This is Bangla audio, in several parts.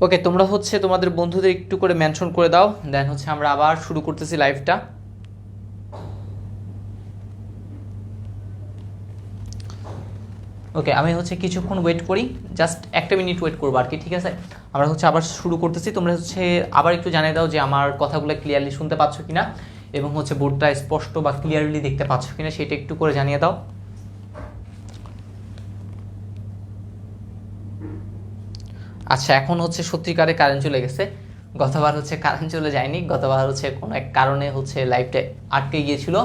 ওকে, তোমরা হচ্ছে তোমাদের বন্ধুদের একটু করে মেনশন করে দাও, দেন হচ্ছে আমরা আবার শুরু করতেছি লাইভটা। ওকে, আমি হচ্ছে কিছুক্ষণ ওয়েট করি, জাস্ট 1 মিনিট ওয়েট করবো আর কি, ঠিক আছে? আমরা হচ্ছে আবার শুরু করতেছি। তোমরা হচ্ছে আবার একটু জানিয়ে দাও যে আমার কথাগুলো ক্লিয়ারলি শুনতে পাচ্ছ কিনা, এবং হচ্ছে বোর্ডটা স্পষ্ট বা ক্লিয়ারলি দেখতে পাচ্ছ কিনা সেটা একটু করে জানিয়ে দাও। আচ্ছা, এখন হচ্ছে সত্যিকারে কারেন্ট চলে গেছে। গতবার হচ্ছে কারেন্ট চলে যায়নি, গতবার হচ্ছে কোনো এক কারণে হচ্ছে লাইভটা আটকে গিয়েছিল,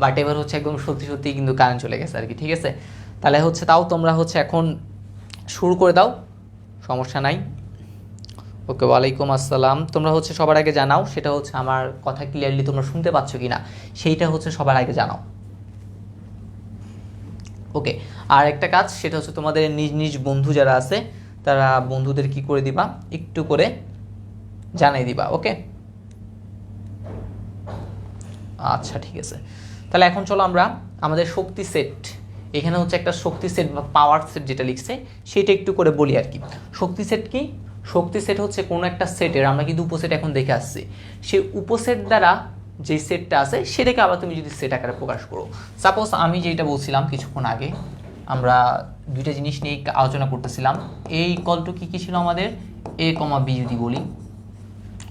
বাট এবার হচ্ছে একদম সত্যি সত্যি কিন্তু কারেন্ট চলে গেছে আর কি, ঠিক আছে? তাহলে হচ্ছে তাও তোমরা হচ্ছে এখন শুরু করে দাও, সমস্যা নাই। ওকে, ওয়ালাইকুম আসসালাম। তোমরা হচ্ছে সবার আগে জানাও সেটা হচ্ছে আমার কথা ক্লিয়ারলি তোমরা শুনতে পাচ্ছ কিনা, সেইটা হচ্ছে সবার আগে জানাও। ওকে, আর একটা কাজ সেটা হচ্ছে তোমাদের নিজ নিজ বন্ধু যারা আছে তারা বন্ধুদের কি করে দিবা, একটু করে জানাই দিবা। ওকে, আচ্ছা ঠিক আছে। তাহলে এখন চলো আমরা আমাদের শক্তি সেট, এখানে হচ্ছে একটা শক্তি সেট বা পাওয়ার সেট যেটা লিখছে সেটা একটু করে বলি আর কি। শক্তি সেট কি? শক্তি সেট হচ্ছে কোনো একটা সেটের, আমরা কিন্তু উপসেট এখন দেখে আসছি, সেই উপসেট দ্বারা যে সেটটা আছে সেটাকে আবার তুমি যদি সেট আকারে প্রকাশ করো। সাপোজ আমি যেটা বলছিলাম কিছুক্ষণ আগে, আমরা দুইটা জিনিস নিয়ে আলোচনা করতেছিলাম। এ ইকুয়াল টু কী ছিল আমাদের, এ কমা বি যদি বলি,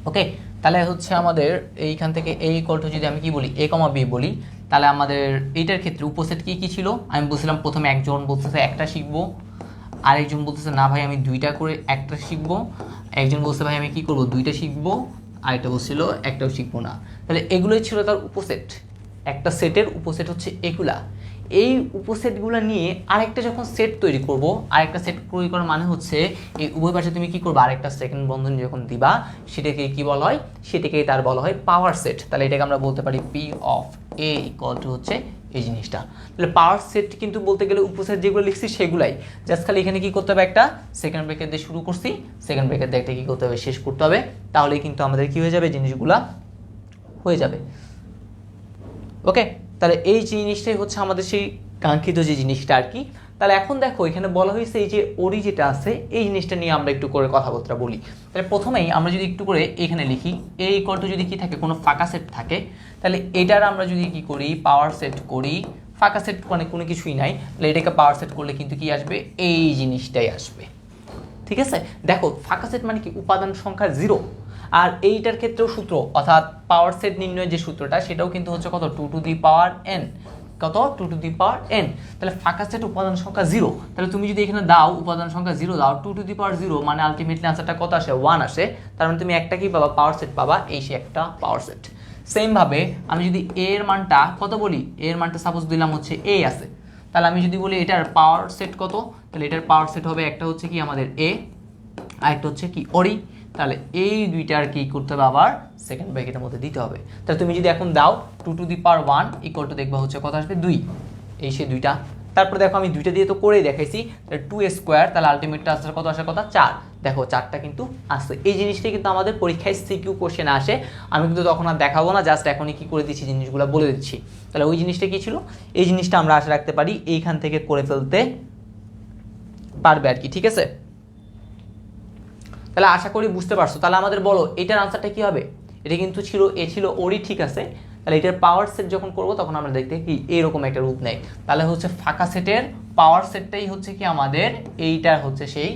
ওকে, তাহলে হচ্ছে আমাদের এইখান থেকে এ ইকুয়াল টু যদি আমি কি বলি, এ কমা বি বলি, তাহলে আমাদের এইটার ক্ষেত্রে উপসেট কি কি ছিল? আমি বলছিলাম প্রথমে একজন বলতেছে একটা শিখবো, আরেকজন বলতেছে না ভাই আমি দুইটা করে একটা শিখবো, একজন বলছে ভাই আমি কি করব দুইটা শিখবো, আরেকটা বলছিল একটাও শিখবো না। তাহলে এগুলোই ছিল তার উপসেট। একটা সেটের উপসেট হচ্ছে এগুলা। এই উপসেটগুলো নিয়ে আরেকটা যখন সেট তৈরি করব, আরেকটা সেট তৈরি করার মানে হচ্ছে এই উভয় পাশে তুমি কি করবে, আরেকটা সেকেন্ড বন্ধনী যখন দিবা সেটাকে কি বলা হয়, সেটাকেই তার বলা হয় পাওয়ার সেট। তাহলে এটাকে আমরা বলতে পারি P of A equal to হচ্ছে এই জিনিসটা। তাহলে পাওয়ার সেট কিন্তু বলতে গেলে উপসেট যেগুলো লিখছি সেগুলাই, জাস্ট খালি এখানে কি করতে হবে, একটা সেকেন্ড ব্রেকেট দিয়ে শুরু করছি, সেকেন্ড ব্রেকেট দিয়ে একটা কি করতে হবে, শেষ করতে হবে। তাহলেই কিন্তু আমাদের কি হয়ে যাবে, জিনিসগুলা হয়ে যাবে। ওকে, তাহলে এই জিনিসটাই হচ্ছে আমাদের সেই কাঙ্ক্ষিত যে জিনিসটা আর কি। তাহলে এখন দেখো এখানে বলা হয়েছে এই যে ওরি যেটা আছে এই জিনিসটা নিয়ে আমরা একটু করে কথাবার্তা বলি। তাহলে প্রথমেই আমরা যদি একটু করে এখানে লিখি, এ ইকুয়াল টু যদি কি থাকে, কোনো ফাঁকা সেট থাকে, তাহলে এটার আমরা যদি কি করি, পাওয়ার সেট করি। ফাঁকা সেট মানে কোনো কিছুই নাই, তাহলে এটাকে পাওয়ার সেট করলে কিন্তু কি আসবে, এই জিনিসটাই আসবে। ঠিক আছে, দেখো ফাঁকা সেট মানে কি, উপাদান সংখ্যা 0। আর এইটার ক্ষেত্রেও সূত্র, অর্থাৎ পাওয়ার সেট নির্ণয়ের যে সূত্রটা সেটাও কিন্তু হচ্ছে কত, 2 টু দি পাওয়ার n, কত 2 টু দি পাওয়ার n। তাহলে ফাঁকা সেট উপাদান সংখ্যা 0, তাহলে তুমি যদি এখানে দাও উপাদান সংখ্যা 0 দাও, 2 টু দি পাওয়ার 0 মানে আলটিমেটলি আনসারটা কত আসে, 1 আসে। তার মানে তুমি একটা কি পাবা, পাওয়ার সেট পাবা, এই সে একটা পাওয়ার সেট। সেম ভাবে আমি যদি a এর মানটা কত বলি, a এর মানটা সাপোজ দিলাম হচ্ছে a আছে, তাহলে আমি যদি বলি এটার পাওয়ার সেট কত, তাহলে এটার পাওয়ার সেট হবে একটা হচ্ছে কি আমাদের a, আরেকটা হচ্ছে কি ওরি। তাহলে এই দুইটার কি করতে হবে, আবার সেকেন্ড ব্র্যাকেটের মধ্যে দিতে হবে। তাহলে তুমি যদি এখন দাও 2 to the power 1 equal to দেখবা হচ্ছে কত আসবে, 2, এই সে দুইটা। তারপরে দেখো আমি দুইটা দিয়ে তো করেই দেখাইছি, তাহলে 2 স্কোয়ার, তাহলে আলটিমেটটা আসার কত, আসার কথা 4। দেখো 4টা কিন্তু আসছে। এই জিনিসটাই কিন্তু আমাদের পরীক্ষায় সিকিউ কোশ্চেন আসে। আমি কিন্তু তখন আর দেখাবো না, জাস্ট এখনই কি করে দিচ্ছি জিনিসগুলো বলে দিচ্ছি। তাহলে ওই জিনিসটা কি ছিল, এই জিনিসটা আমরা আশা রাখতে পারি এইখান থেকে করে ফেলতে পারবে আর কি, ঠিক আছে? তাহলে আশা করি বুঝতে পারছো। তাহলে আমাদের বলো এটার আনসারটা কি হবে, এটা কিন্তু ছিল এ ছিল ওরই, ঠিক আছে? তাহলে এটার পাওয়ার সেট যখন করব তখন আমরা দেখতে কি এরকম একটা রূপ নেয়। তাহলে হচ্ছে ফাঁকা সেটের পাওয়ার সেটটাই হচ্ছে কি আমাদের এইটা হচ্ছে সেই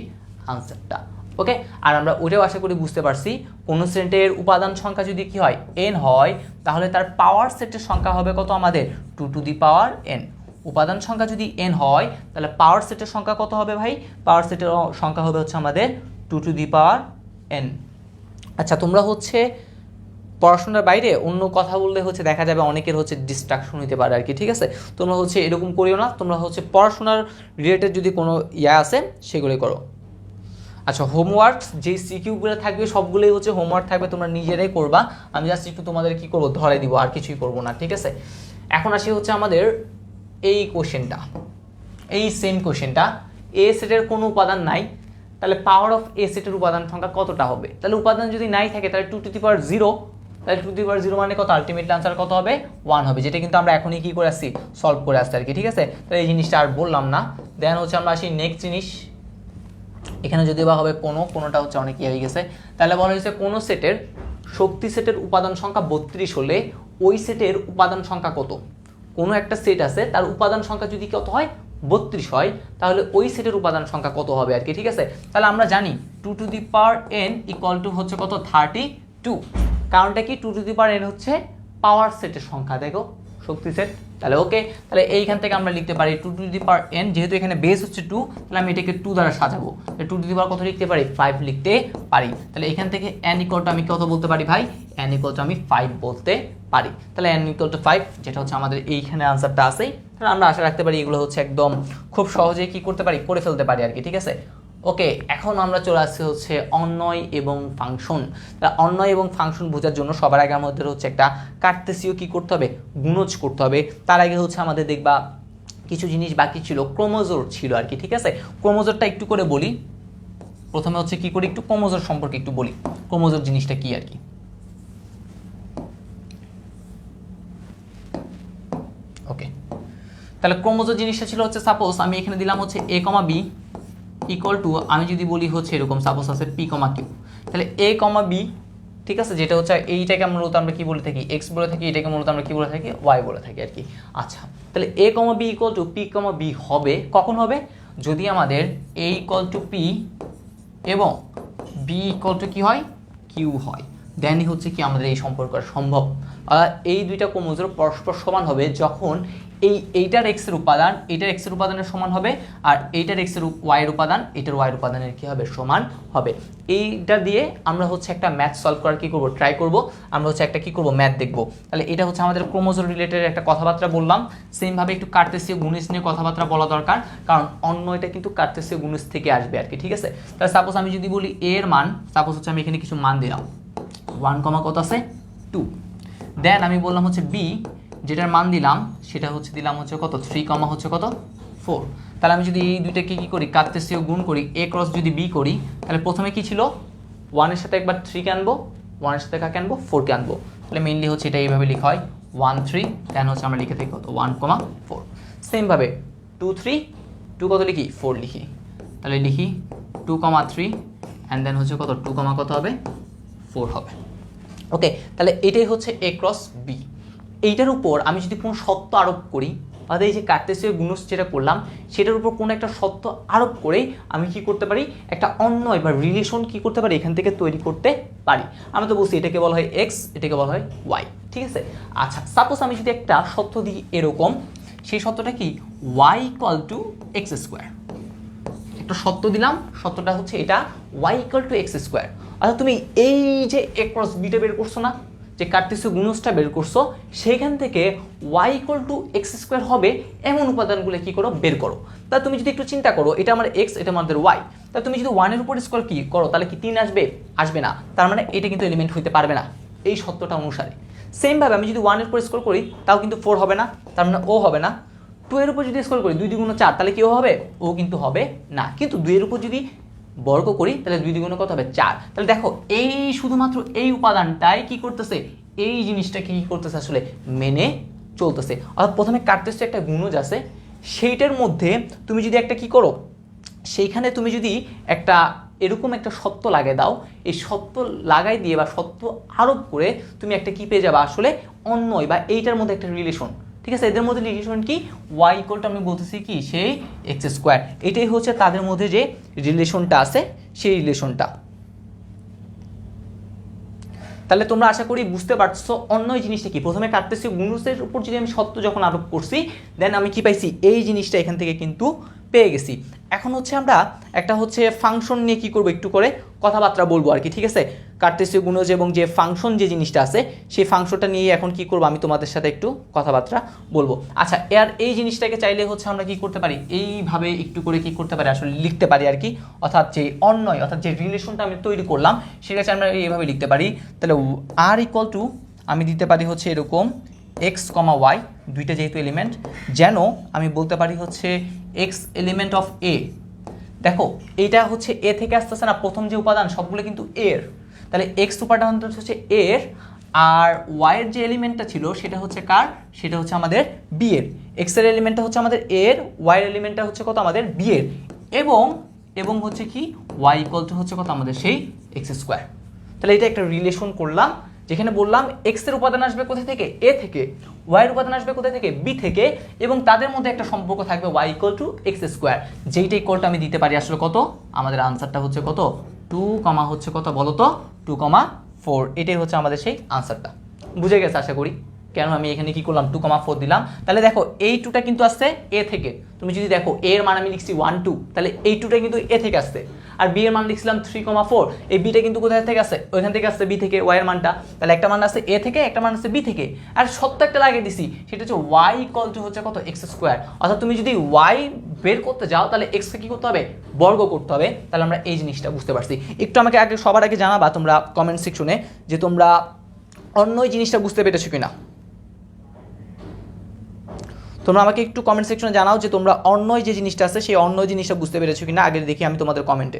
আনসারটা। ওকে, আর আমরা ওটাও আশা করি বুঝতে পারছি, কোন সেটের উপাদান সংখ্যা যদি কি হয়, n হয়, তাহলে তার পাওয়ার সেটের সংখ্যা হবে কত আমাদের, 2 টু দি পাওয়ার n। উপাদান সংখ্যা যদি n হয় তাহলে পাওয়ার সেটের সংখ্যা কত হবে ভাই, পাওয়ার সেটের সংখ্যা হবে হচ্ছে আমাদের 2 টু দি পাওয়ার n। আচ্ছা, তোমরা হচ্ছে পড়াশোনার বাইরে অন্য কথা বললে হচ্ছে দেখা যাবে অনেকের হচ্ছে ডিস্ট্রাকশন হতে পারে আর কি, ঠিক আছে? তোমরা হচ্ছে এরকম করিও না, তোমরা হচ্ছে পড়াশোনার রিলেটেড যদি কোনো ইয়া আছে সেগুলোই করো। আচ্ছা, হোমওয়ার্ক যেই সিকিউগুলো থাকবে সবগুলোই হচ্ছে হোমওয়ার্ক থাকবে, তোমরা নিজেরাই করবা। আমি জাস্ট একটু তোমাদের কি করবো, ধরে দিব, আর কিছুই করবো না, ঠিক আছে? এখন আসি হচ্ছে আমাদের এই কোশ্চেনটা, এই সেম কোশ্চেনটা, এ সেটের কোনো উপাদান নাই, তাহলে পাওয়ার অফ এ সেটের উপাদান সংখ্যা কতটা হবে? তাহলে উপাদান যদি নাই থাকে তাহলে 2 টু দি পাওয়ার 0, তাহলে 2 টু দি পাওয়ার 0 মানে কত, আলটিমেটলি আনসার কত হবে, 1 হবে, যেটা কিন্তু আমরা এখনই কি করে আসছি, সলভ করে আসছি আর কি, ঠিক আছে? তাহলে এই জিনিসটা আর বললাম না। দেন হচ্ছে আমরা আসি নেক্সট জিনিস, এখানে যদিও বা হবে কোনোটা হচ্ছে অনেক ইয়ে হয়ে গেছে। তাহলে বলা হয়েছে কোনো সেটের শক্তি সেটের উপাদান সংখ্যা 32 হলে ওই সেটের উপাদান সংখ্যা কত। কোনো একটা সেট আছে, তার উপাদান সংখ্যা যদি কত হয় 32 হয়, তাহলে ওই সেটের উপাদান সংখ্যা কত হবে আর কি। ঠিক আছে, তাহলে আমরা জানি 2 to the power n equal to হচ্ছে কত 32। কারণটা কি, 2 টু দি পাওয়ার n হচ্ছে পাওয়ার সেটের সংখ্যা, দেখো শক্তি সেট। তাহলে ওকে, তাহলে এইখান থেকে আমরা লিখতে পারি 2 টু দি পাওয়ার n, যেহেতু এখানে বেস হচ্ছে 2, তাহলে আমি এটাকে 2 দ্বারা সাজাবো। 2 টু দি পাওয়ার কত লিখতে পারি, 5 লিখতে পারি। তাহলে এখান থেকে n ইকুয়াল টু আমি কত বলতে পারি ভাই, n ইকুয়াল টু আমি 5 বলতে পারি। তাহলে n ইকুয়াল টু 5, যেটা হচ্ছে আমাদের এইখানে আনসারটা আছে। তাহলে আমরা আশা রাখতে পারি এগুলো হচ্ছে একদম খুব সহজেই কি করতে পারি, করে ফেলতে পারি আর কি। ঠিক আছে, ওকে, এখন আমরা চলে আসছি হচ্ছে অন্বয় এবং ফাংশন। তাহলে অন্বয় এবং ফাংশন বোঝার জন্য সবার আগে আমাদের হচ্ছে একটা কার্তেসীয় কি করতে হবে, গুণজ করতে হবে। তার আগে হচ্ছে আমাদের দেখবা কিছু জিনিস বাকি ছিল, ক্রোমোজোর ছিল আর কি। ঠিক আছে, ক্রোমোজোরটা একটু করে বলি। প্রথমে হচ্ছে কি করি, একটু ক্রোমোজোর সম্পর্কে একটু বলি, ক্রোমোজোর জিনিসটা কি আর কি। ওকে, তাহলে ক্রোমোজোর জিনিসটা ছিল হচ্ছে, সাপোজ আমি এখানে দিলাম হচ্ছে a, b ইকুয়াল টু, আমি যদি বলি হচ্ছে এরকম, সাপোজ আছে p, q, তাহলে a, b, ঠিক আছে, যেটা হচ্ছে এইটাকে মূলত আমরা কি বলে থাকি, x বলে থাকি, এটাকে মূলত আমরা কি বলে থাকি, y বলে থাকি আর কি। আচ্ছা, তাহলে a, b equal to p, b হবে কখন হবে, যদি আমাদের a ইকুয়াল টু p এবং b ইকুয়াল টু কি হয়, q হয়, দেনই হচ্ছে কি আমাদের এই সম্পর্ক সম্ভব। এই দুইটা ক্রোমোজোম পরস্পর সমান হবে যখন এইটার x এর উপাদান এইটার x এর উপাদানের সমান হবে, আর এইটার x এর y এর উপাদান এইটার y এর উপাদানের কি হবে, সমান হবে। এইটা দিয়ে আমরা হচ্ছে একটা ম্যাথ সলভ করার কি করব, ট্রাই করব। আমরা হচ্ছে একটা কি করব, ম্যাথ দেখব। তাহলে এটা হচ্ছে আমাদের ক্রোমোজোম রিলেটেড একটা কথাবার্তা বললাম। সেম ভাবে একটু কার্তেসীয় গুণজ নিয়ে কথাবার্তা বলা দরকার, কারণ অন্যটা কিন্তু কার্তেসীয় গুণজ থেকে আসবে আর কি। ঠিক আছে, তাহলে সাপোজ আমি যদি বলি a এর মান, সাপোজ হচ্ছে আমি এখানে কিছু মান দিলাম 1, কত আছে 2, দেন আমি বললাম হচ্ছে b, যেটার মান দিলাম সেটা হচ্ছে দিলাম হচ্ছে কত 3, হচ্ছে কত 4। তাহলে আমি যদি এই দুইটাকে কি করি, কার্তেসীয় গুণ করি, a ক্রস যদি b করি, তাহলে প্রথমে কি ছিল 1 এর সাথে একবার 3 কে আনবো, 1 এর সাথে কাকে আনবো, 4 কে আনবো। তাহলে মেইনলি হচ্ছে এটা এইভাবে লেখা হয় 1 3, দেন হচ্ছে আমরা লিখে থাকি কত 1, 4। সেম ভাবে 2 3, 2 কত লিখি 4 লিখি, তাহলে লিখি 2, 3 অ্যান্ড দেন হচ্ছে কত 2, কত হবে 4 হবে। ওকে, তাহলে এটাই হচ্ছে a ক্রস b। এইটার উপর আমি যদি কোনো সত্য আরোপ করি, অর্থাৎ এই যে কার্তেসীয় গুণজ যেটা করলাম সেটার উপর কোনো একটা সত্য আরোপ করেই আমি কি করতে পারি, একটা অন্যয় বা রিলেশন কি করতে পারি, এখান থেকে তৈরি করতে পারি। আমরা তো বলছি এটাকে বলা হয় x, এটাকে বলা হয় y। ঠিক আছে, আচ্ছা সাপোজ আমি যদি একটা সত্য দিই এরকম, সেই সত্যটা কি y equal to x square, একটা সত্য দিলাম, সত্যটা হচ্ছে এটা y equal to x square. অর্থাৎ তুমি এই যে a ক্রস b টা বের করছো না, যে কার্তেসীয় গুণজটা বের করছো, সেইখান থেকে y equal to x square হবে এমন উপাদানগুলো কি করো, বের করো। তা তুমি যদি একটু চিন্তা করো, এটা আমার x, এটা আমাদের y, তা তুমি যদি 1 এর উপর স্কোয়ার কি করো, তাহলে কি 3 আসবে, আসবে না। তার মানে এটা কিন্তু এলিমেন্ট হইতে পারবে না এই সত্যটা অনুসারে। সেম ভাবে আমি যদি 1 এর উপর স্কোয়ার করি, তাও কিন্তু 4 হবে না, তার মানে ও হবে না। 2 এর উপর যদি স্কোয়ার করি 2 2 গুণ 4, তাহলে কেউ হবে, ও কিন্তু হবে না। কিন্তু 2 এর উপর যদি বর্গ করি, তাহলে 2 2 গুণ কত হবে 4। তাহলে দেখো এই শুধুমাত্র এই উপাদানটাই কি করতেছে, এই জিনিসটাকে কি করতেছে, আসলে মেনে চলতেছে। অর্থাৎ প্রথমে কার্তেসীয় একটা গুণজ আছে, সেইটার মধ্যে তুমি যদি একটা কি করো, সেইখানে তুমি যদি একটা এরকম একটা সত্য লাগাই দাও, এই সত্য লাগাই দিয়ে বা সত্য আরোপ করে তুমি একটা কি পেয়ে যাবে, আসলে অন্যয় বা এইটার মধ্যে একটা রিলেশন। ঠিক আছে, এদের মধ্যে রিলেশন কি, y ইকুয়াল টু আমি বলতেছি কি সেই x স্কোয়ার। এটাই হচ্ছে তাদের মধ্যে যে রিলেশনটা আছে, সেই রিলেশনটা। তাহলে তোমরা আশা করি বুঝতে পারছো অন্যয় জিনিসটা কি। প্রথমে কার্তেসীয় গুণজের উপর যদি আমি সত্য যখন আরোপ করছি, দেন আমি কি পাইছি, এই জিনিসটা এখান থেকে কিন্তু পেয়ে গেছি। এখন হচ্ছে আমরা একটা হচ্ছে ফাংশন নিয়ে কি করব, একটু করে কথাবার্তা বলবো আর কি। ঠিক আছে, কার্তেসীয় গুণজ এবং যে ফাংশন যে জিনিসটা আছে, সেই ফাংশনটা নিয়ে এখন কি করব, আমি তোমাদের সাথে একটু কথাবার্তা বলবো। আচ্ছা, এর এই জিনিসটাকে চাইলে হচ্ছে আমরা কি করতে পারি, এইভাবে একটু করে কি করতে পারি, আসলে লিখতে পারি আর কি। অর্থাৎ যে অন্যয়, অর্থাৎ যে রিলেশনটা আমি তৈরি করলাম, সেটা আমরা এইভাবে লিখতে পারি। তাহলে আর ইকুয়াল টু আমি দিতে পারি হচ্ছে এরকম x, y, দুইটা যেহেতু এলিমেন্ট, যেন আমি বলতে পারি হচ্ছে x এলিমেন্ট অফ a। দেখো এইটা হচ্ছে a থেকে আসতেছে না, প্রথম যে উপাদান সবগুলো কিন্তু a এর, তাহলে x উপাদানটা হচ্ছে a এর, আর y এর যে এলিমেন্টটা ছিল সেটা হচ্ছে কার, সেটা হচ্ছে আমাদের b এর। x এর এলিমেন্টটা হচ্ছে আমাদের a এর, y এর এলিমেন্টটা হচ্ছে কত আমাদের b এর, এবং এবং হচ্ছে কি ওয়াই ইকুয়াল টু হচ্ছে কত আমাদের সেই এক্স স্কোয়ার। তাহলে এটা একটা রিলেশন করলাম, যেখানে বললাম এক্স এর উপাদান আসবে কোথা থেকে, এ থেকে, ওয়াই এর উপাদান আসবে কোথা থেকে, বি থেকে, এবং তাদের মধ্যে একটা সম্পর্ক থাকবে Y equal to X square, যেইটা ইকুয়ালটা আমি দিতে পারি আসলে কত, আমাদের আনসারটা হচ্ছে কত 2, হচ্ছে কত বলো তো 2,4। এটাই হচ্ছে আমাদের সেই আনসারটা। বুঝে গেছে আশা করি কেন আমি এখানে কি করলাম 2,4 দিলাম। তাহলে দেখো এই 2টা কিন্তু আসছে এ থেকে, তুমি যদি দেখো এ এর মান আমি লিখছি 1 2, তাহলে এই 2টা কিন্তু এ থেকে আসছে, আর বি এর মান লিখছিলাম 3,4, এই বিটা কিন্তু কোথায় থেকে আসছে, ওইখান থেকে আসছে বি থেকে, ওয়াই এর মানটা, তাহলে একটা মান আসছে এ থেকে, একটা মান আসছে বি থেকে, আর সত্য একটা লাগিয়ে দিছি, সেটা হচ্ছে ওয়াই ইকুয়াল টু হচ্ছে কত এক্স স্কোয়ার। অর্থাৎ তুমি যদি ওয়াই বের করতে যাও তাহলে এক্স কে কি করতে হবে, বর্গ করতে হবে। তাহলে আমরা এই জিনিসটা বুঝতে পারছি। একটু আমাকে আগে সবার আগে জানাবা তোমরা কমেন্ট সেকশনে যে তোমরা অন্য এই জিনিসটা বুঝতে পেরেছো কিনা। তোমরা আমাকে একটু কমেন্ট সেকশনে জানাও যে তোমরা অন্য যে জিনিসটা আছে সেই অন্য জিনিসটা বুঝতে পেরেছো কিনা, আগে দেখি আমি তোমাদের কমেন্টে।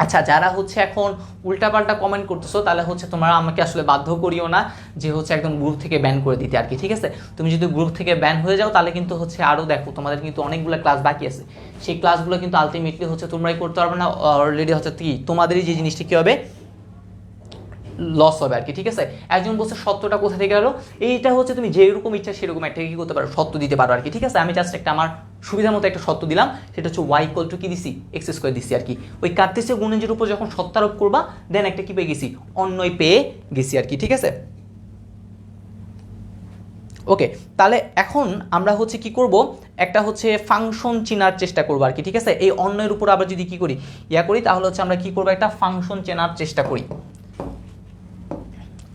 আচ্ছা, যারা হচ্ছে এখন উল্টাপাল্টা কমেন্ট করতেছো তাহলে হচ্ছে তোমরা আমাকে আসলে বাধ্য করিও না যে হচ্ছে একদম গ্রুপ থেকে ব্যান করে দিতে আর কি, ঠিক আছে। তুমি যদি গ্রুপ থেকে ব্যান হয়ে যাও তাহলে কিন্তু হচ্ছে আরও দেখো তোমাদের কিন্তু অনেকগুলো ক্লাস বাকি আছে, সেই ক্লাসগুলো কিন্তু আলটিমেটলি হচ্ছে তোমরাই করতে পারবে না, অলরেডি হচ্ছে কি তোমাদেরই যে জিনিসটা কী হবে, লস হবে আর কি, ঠিক আছে। একজন বলছে সত্যটা কোথা থেকে গেলো, এইটা হচ্ছে তুমি যেরকম ইচ্ছা সেরকম একটা কি করতে পারো, সত্য দিতে পারো আর কি, ঠিক আছে। আমি জাস্ট একটা আমার সুবিধার মতো একটা সত্য দিলাম, সেটা হচ্ছে ওয়াই ইকুয়াল টু কি দিছি, এক্স স্কোয়ার দিছি আর কি। ওই কার্তেসীয় গুণের উপর যখন সত্যারোপ করবা দেন একটা কি পেয়ে গেছি, অন্যই পেয়ে গেছি আর কি, ঠিক আছে। ওকে, তাহলে এখন আমরা হচ্ছে কি করব, একটা হচ্ছে ফাংশন চেনার চেষ্টা করবো আর কি, ঠিক আছে। এই অন্যের উপর আবার যদি কি করি করি তাহলে হচ্ছে আমরা কি করবো, একটা ফাংশন চেনার চেষ্টা করি।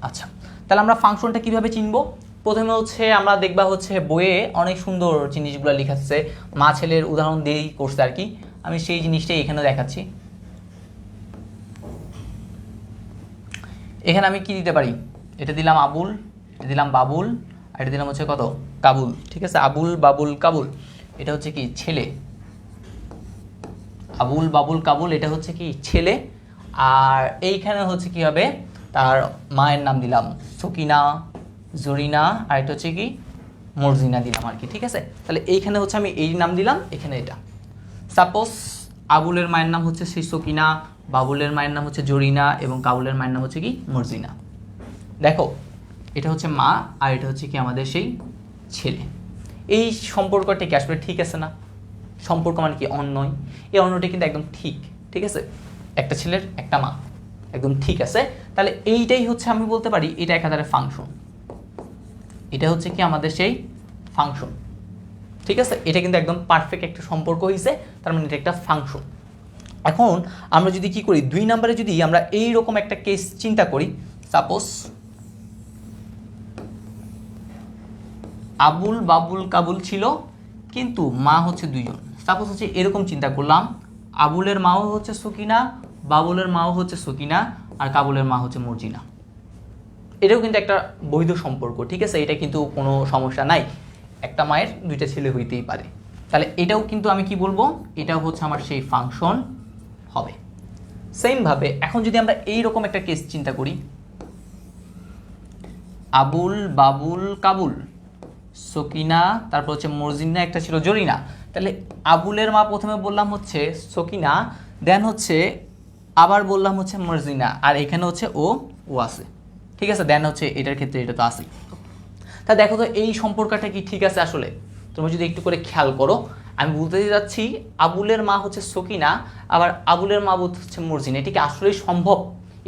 আচ্ছা, তাহলে আমরা ফাংশনটা কিভাবে চিনবো, প্রথমে হচ্ছে আমরা দেখবা হচ্ছে বইয়ে অনেক সুন্দর জিনিসগুলো লেখাচ্ছে, মা ছেলের উদাহরণ দিয়েই করছে আর কি, আমি সেই জিনিসটাই এখানে দেখাচ্ছি। এখানে আমি কি দিতে পারি, এটা দিলাম আবুল, এটা দিলাম বাবুল, আর এটা দিলাম হচ্ছে কত কাবুল, ঠিক আছে। আবুল বাবুল কাবুল, এটা হচ্ছে কি ছেলে, আবুল বাবুল কাবুল এটা হচ্ছে কি ছেলে, আর এইখানে হচ্ছে কি হবে, তার মায়ের নাম দিলাম সকিনা, জরিনা, আর এটা হচ্ছে কি মর্জিনা দিলাম আর কি, ঠিক আছে। তাহলে এইখানে হচ্ছে আমি এই নাম দিলাম, এখানে এটা। সাপোজ আবুলের মায়ের নাম হচ্ছে সেই সকিনা, বাবুলের মায়ের নাম হচ্ছে জরিনা, এবং কাবুলের মায়ের নাম হচ্ছে কি মর্জিনা। দেখো এটা হচ্ছে মা, আর এটা হচ্ছে কি আমাদের সেই ছেলে। এই সম্পর্কটা কি আসলে ঠিক আছে না, সম্পর্ক মানে কি অন্যয়, এই অন্যটা কিন্তু একদম ঠিক, ঠিক আছে, একটা ছেলের একটা মা, একদম ঠিক আছে। তাহলে এইটাই হচ্ছে আমি বলতে পারি এটা একাধারে ফাংশন, এটা হচ্ছে কি আমাদের সেই ফাংশন, ঠিক আছে। এটা কিন্তু একদম পারফেক্ট একটা সম্পর্ক হয়েছে, তার মানে এটা একটা ফাংশন। এখন আমরা যদি কি করি, 2 নম্বরে যদি আমরা এইরকম একটা কেস চিন্তা করি, সাপোজ আবুল বাবুল কাবুল ছিল কিন্তু মা হচ্ছে 2 জন, সাপোজ হচ্ছে এরকম চিন্তা করলাম, আবুলের মাও হচ্ছে সকিনা, বাবুলের মাও হচ্ছে সকিনা, আর কাবুলের মা হচ্ছে মর্জিনা। এটাও কিন্তু একটা বৈধ সম্পর্ক, ঠিক আছে, এটা কিন্তু কোনো সমস্যা নাই, একটা মায়ের 2টা ছেলে হইতেই পারে। তাহলে এটাও কিন্তু আমি কি বলবো, এটাও হচ্ছে আমার সেই ফাংশন হবে। সেমভাবে এখন যদি আমরা এইরকম একটা কেস চিন্তা করি, আবুল বাবুল কাবুল সকিনা, তারপর হচ্ছে মর্জিনা, একটা ছিল জরিনা। তাহলে আবুলের মা প্রথমে বললাম হচ্ছে সকিনা, দেন হচ্ছে আবার বললাম হচ্ছে মর্জিনা, আর এখানে হচ্ছে ও আছে, ঠিক আছে, দেন হচ্ছে এটার ক্ষেত্রে এটা তো আছে। তা দেখো তো এই সম্পর্কটা কি ঠিক আছে আসলে, তুমি যদি একটু করে খেয়াল করো, আমি বলতে যাচ্ছি আবুলের মা হচ্ছে সকিনা, আবার আবুলের মা হচ্ছে মর্জিনা, এটা কি আসলে সম্ভব,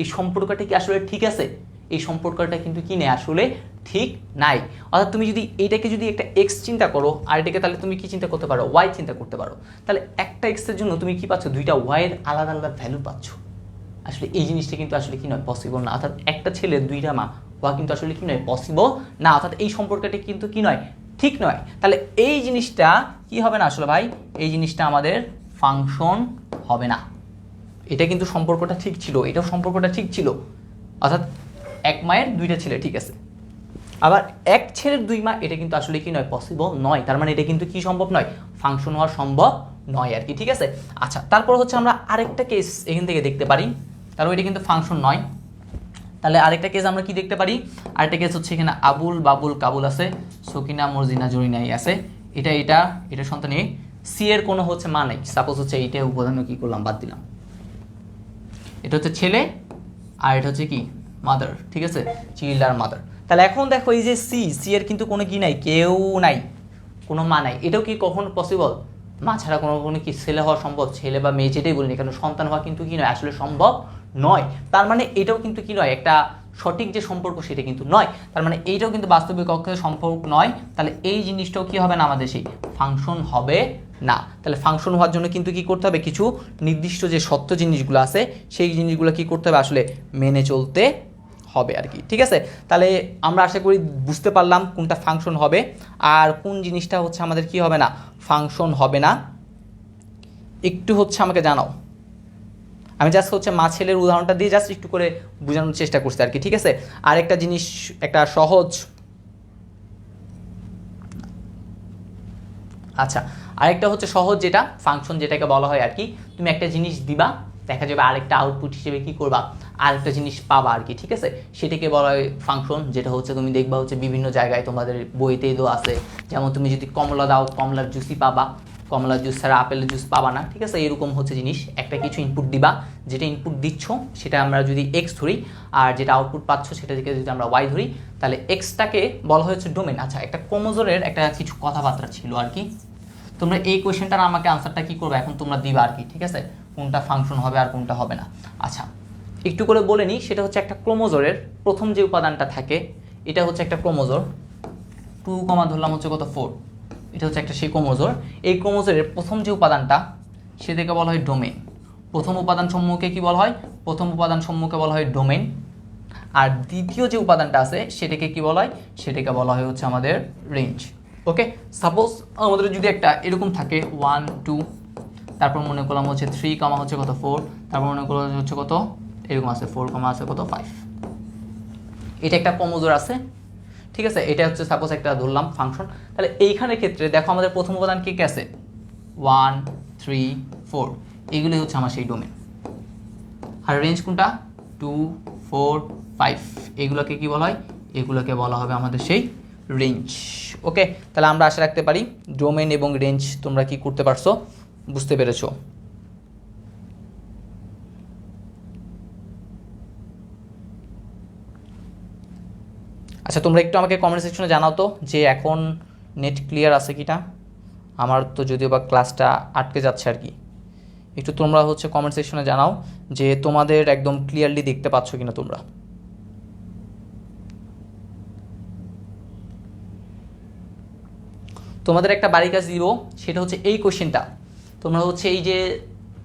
এই সম্পর্কটা কি আসলে ঠিক আছে, এই সম্পর্কটা কিন্তু কি নেই আসলে ঠিক নাই। অর্থাৎ তুমি যদি এইটাকে যদি একটা এক্স চিন্তা করো, আর এটাকে তাহলে তুমি কি চিন্তা করতে পারো, ওয়াই চিন্তা করতে পারো, তাহলে একটা এক্সের জন্য তুমি কি পাচ্ছ, 2টা ওয়াইয়ের আলাদা আলাদা ভ্যালু পাচ্ছ। আসলে এই জিনিসটা কিন্তু আসলে কি নয়, পসিবল না। অর্থাৎ একটা ছেলের 2টা মা হওয়া কিন্তু আসলে কি নয়, পসিবল না। অর্থাৎ এই সম্পর্কটা কিন্তু কি নয়, ঠিক নয়। তাহলে এই জিনিসটা কি হবে না আসলে ভাই, এই জিনিসটা আমাদের ফাংশন হবে না। এটা কিন্তু সম্পর্কটা ঠিক ছিল, এটাও সম্পর্কটা ঠিক ছিল, অর্থাৎ এক মায়ের 2টা ছেলে, ঠিক আছে। আবার এক ছেলের 2 মা, এটা কিন্তু আসলে কি নয়, পসিবল নয়। তার মানে এটা কিন্তু কি সম্ভব নয়, ফাংশন হওয়া সম্ভব নয় আর কি, ঠিক আছে। আচ্ছা, তারপর হচ্ছে আমরা আরেকটা কেস এখান থেকে দেখতে পারি, তারপর এটা কিন্তু ফাংশন নয়। তাহলে আরেকটা কেস আমরা কি দেখতে পারি, আরেকটা কেস হচ্ছে এখানে আবুল বাবুল কাবুল আছে, সকিনা মর্জিনা জরিনাই আছে, এটা সন্তান এ, সি এর কোনো হচ্ছে মা নেই, সাপোজ হচ্ছে এইটা উপাদান কি করলাম, বাদ দিলাম, এটা হচ্ছে ছেলে আর এটা হচ্ছে কি মাদার, ঠিক আছে, চিল্ড আর মাদার। তাহলে এখন দেখো এই যে সি এর কিন্তু কোনো কি নাই, কেউ নাই, কোনো মা নাই, এটাও কি কখন পসিবল? মা ছাড়া কোনো কি ছেলে হওয়া সম্ভব? ছেলে বা মেয়ে যেটাই বলিনি কেন, সন্তান হওয়া কিন্তু কি নয়, আসলে সম্ভব নয়। তার মানে এটাও কিন্তু কি নয়, একটা সঠিক যে সম্পর্ক সেটা কিন্তু নয়। তার মানে এইটাও কিন্তু বাস্তবিক অক্ষে সম্পর্ক নয়। তাহলে এই জিনিসটাও কি হবে না, আমাদের সেই ফাংশন হবে না। তাহলে ফাংশন হওয়ার জন্য কিন্তু কি করতে হবে, কিছু নির্দিষ্ট যে সত্য জিনিসগুলো আছে সেই জিনিসগুলো কি করতে হবে, আসলে মেনে চলতে হবে আর কি, ঠিক আছে। তাহলে আমরা আশা করি বুঝতে পারলাম কোনটা ফাংশন হবে আর কোন জিনিসটা হচ্ছে আমাদের কি হবে না, ফাংশন হবে না। একটু হচ্ছে আমাকে জানাও, আমি জাস্ট হচ্ছে মা ছেলের উদাহরণটা দিয়ে জাস্ট একটু করে বোঝানোর চেষ্টা করছি আর কি, ঠিক আছে। আর একটা জিনিস, একটা সহজ, আচ্ছা আরেকটা হচ্ছে সহজ যেটা ফাংশন যেটাকে বলা হয় আর কি, তুমি একটা জিনিস দিবা, দেখা যাবে আরেকটা আউটপুট হিসেবে কি করবা, আরেকটা জিনিস পাবা আর কি, ঠিক আছে, সেটাকে বলা হয় ফাংশন। যেটা হচ্ছে তুমি দেখবা হচ্ছে বিভিন্ন জায়গায় তোমাদের বইতেই তো আছে, যেমন তুমি যদি কমলা দাও কমলার জুসই পাবা, কমলার জুস ছাড়া আপেলের জুস পাবা না, ঠিক আছে। এরকম হচ্ছে জিনিস, একটা কিছু ইনপুট দিবা, যেটা ইনপুট দিচ্ছ সেটা আমরা যদি এক্স ধরি আর যেটা আউটপুট পাচ্ছ সেটা থেকে যদি আমরা ওয়াই ধরি, তাহলে এক্সটাকে বলা হচ্ছে ডোমেন। আচ্ছা একটা ক্রোমোজোমের একটা কিছু কথাবার্তা ছিল আর কি, তোমরা এই কোয়েশ্চেনটার আমাকে আনসারটা কি করবে এখন তোমরা দিবা আর কি, ঠিক আছে, কোনটা ফাংশন হবে আর কোনটা হবে না। আচ্ছা একটু করে বলে নিই, সেটা হচ্ছে একটা ক্রোমোজোরের প্রথম যে উপাদানটা থাকে এটা হচ্ছে একটা ক্রোমোজোর, 2 ধরলাম হচ্ছে কত 4, এটা হচ্ছে একটা সেই ক্রোমোজোর। এই ক্রোমোজোরের প্রথম যে উপাদানটা সেটাকে বলা হয় ডোমেন। প্রথম উপাদান সমূহকে কি বলা হয়, প্রথম উপাদান সমূহকে বলা হয় ডোমেন। আর দ্বিতীয় যে উপাদানটা আছে সেটাকে কি বলা হয়, সেটাকে বলা হয় হচ্ছে আমাদের রেঞ্জ। ওকে, সাপোজ আমাদের যদি একটা এরকম থাকে 1 2, তারপর মনে করলাম হচ্ছে 3 হচ্ছে কত 4, তারপর মনে করলাম হচ্ছে কত এরকম আছে 4 আছে কত 5, এটা একটা ক্রোমোজোর আছে, ঠিক আছে। এটা হচ্ছে সাপোজ একটা ধরলাম ফাংশন। তাহলে এইখানের ক্ষেত্রে দেখো আমাদের প্রথম উপাদান কি কি আছে, 1 3 4, এইগুলি হচ্ছে আমার সেই ডোমেন। আর রেঞ্জ কোনটা 2 4 5, এগুলোকে কি বলা হয়, এগুলোকে বলা হবে আমাদের সেই রেঞ্জ। ওকে, তাহলে আমরা আশা রাখতে পারি ডোমেন এবং রেঞ্জ তোমরা কি করতে পারছো, বুঝতে পেরেছো। আচ্ছা তোমরা একটু আমাকে কমেন্ট সেকশনে জানাও তো যে এখন নেট ক্লিয়ার আছে কিনা, আমার তো যদিও বা ক্লাসটা আটকে যাচ্ছে আর কি। একটু তোমরা হচ্ছে কমেন্ট সেকশনে জানাও যে তোমাদের একদম ক্লিয়ারলি দেখতে পাচ্ছ কিনা তোমরা। তোমাদের একটা বাড়ি কাজ দিব, সেটা হচ্ছে এই কোশ্চেনটা তোমরা হচ্ছে এই যে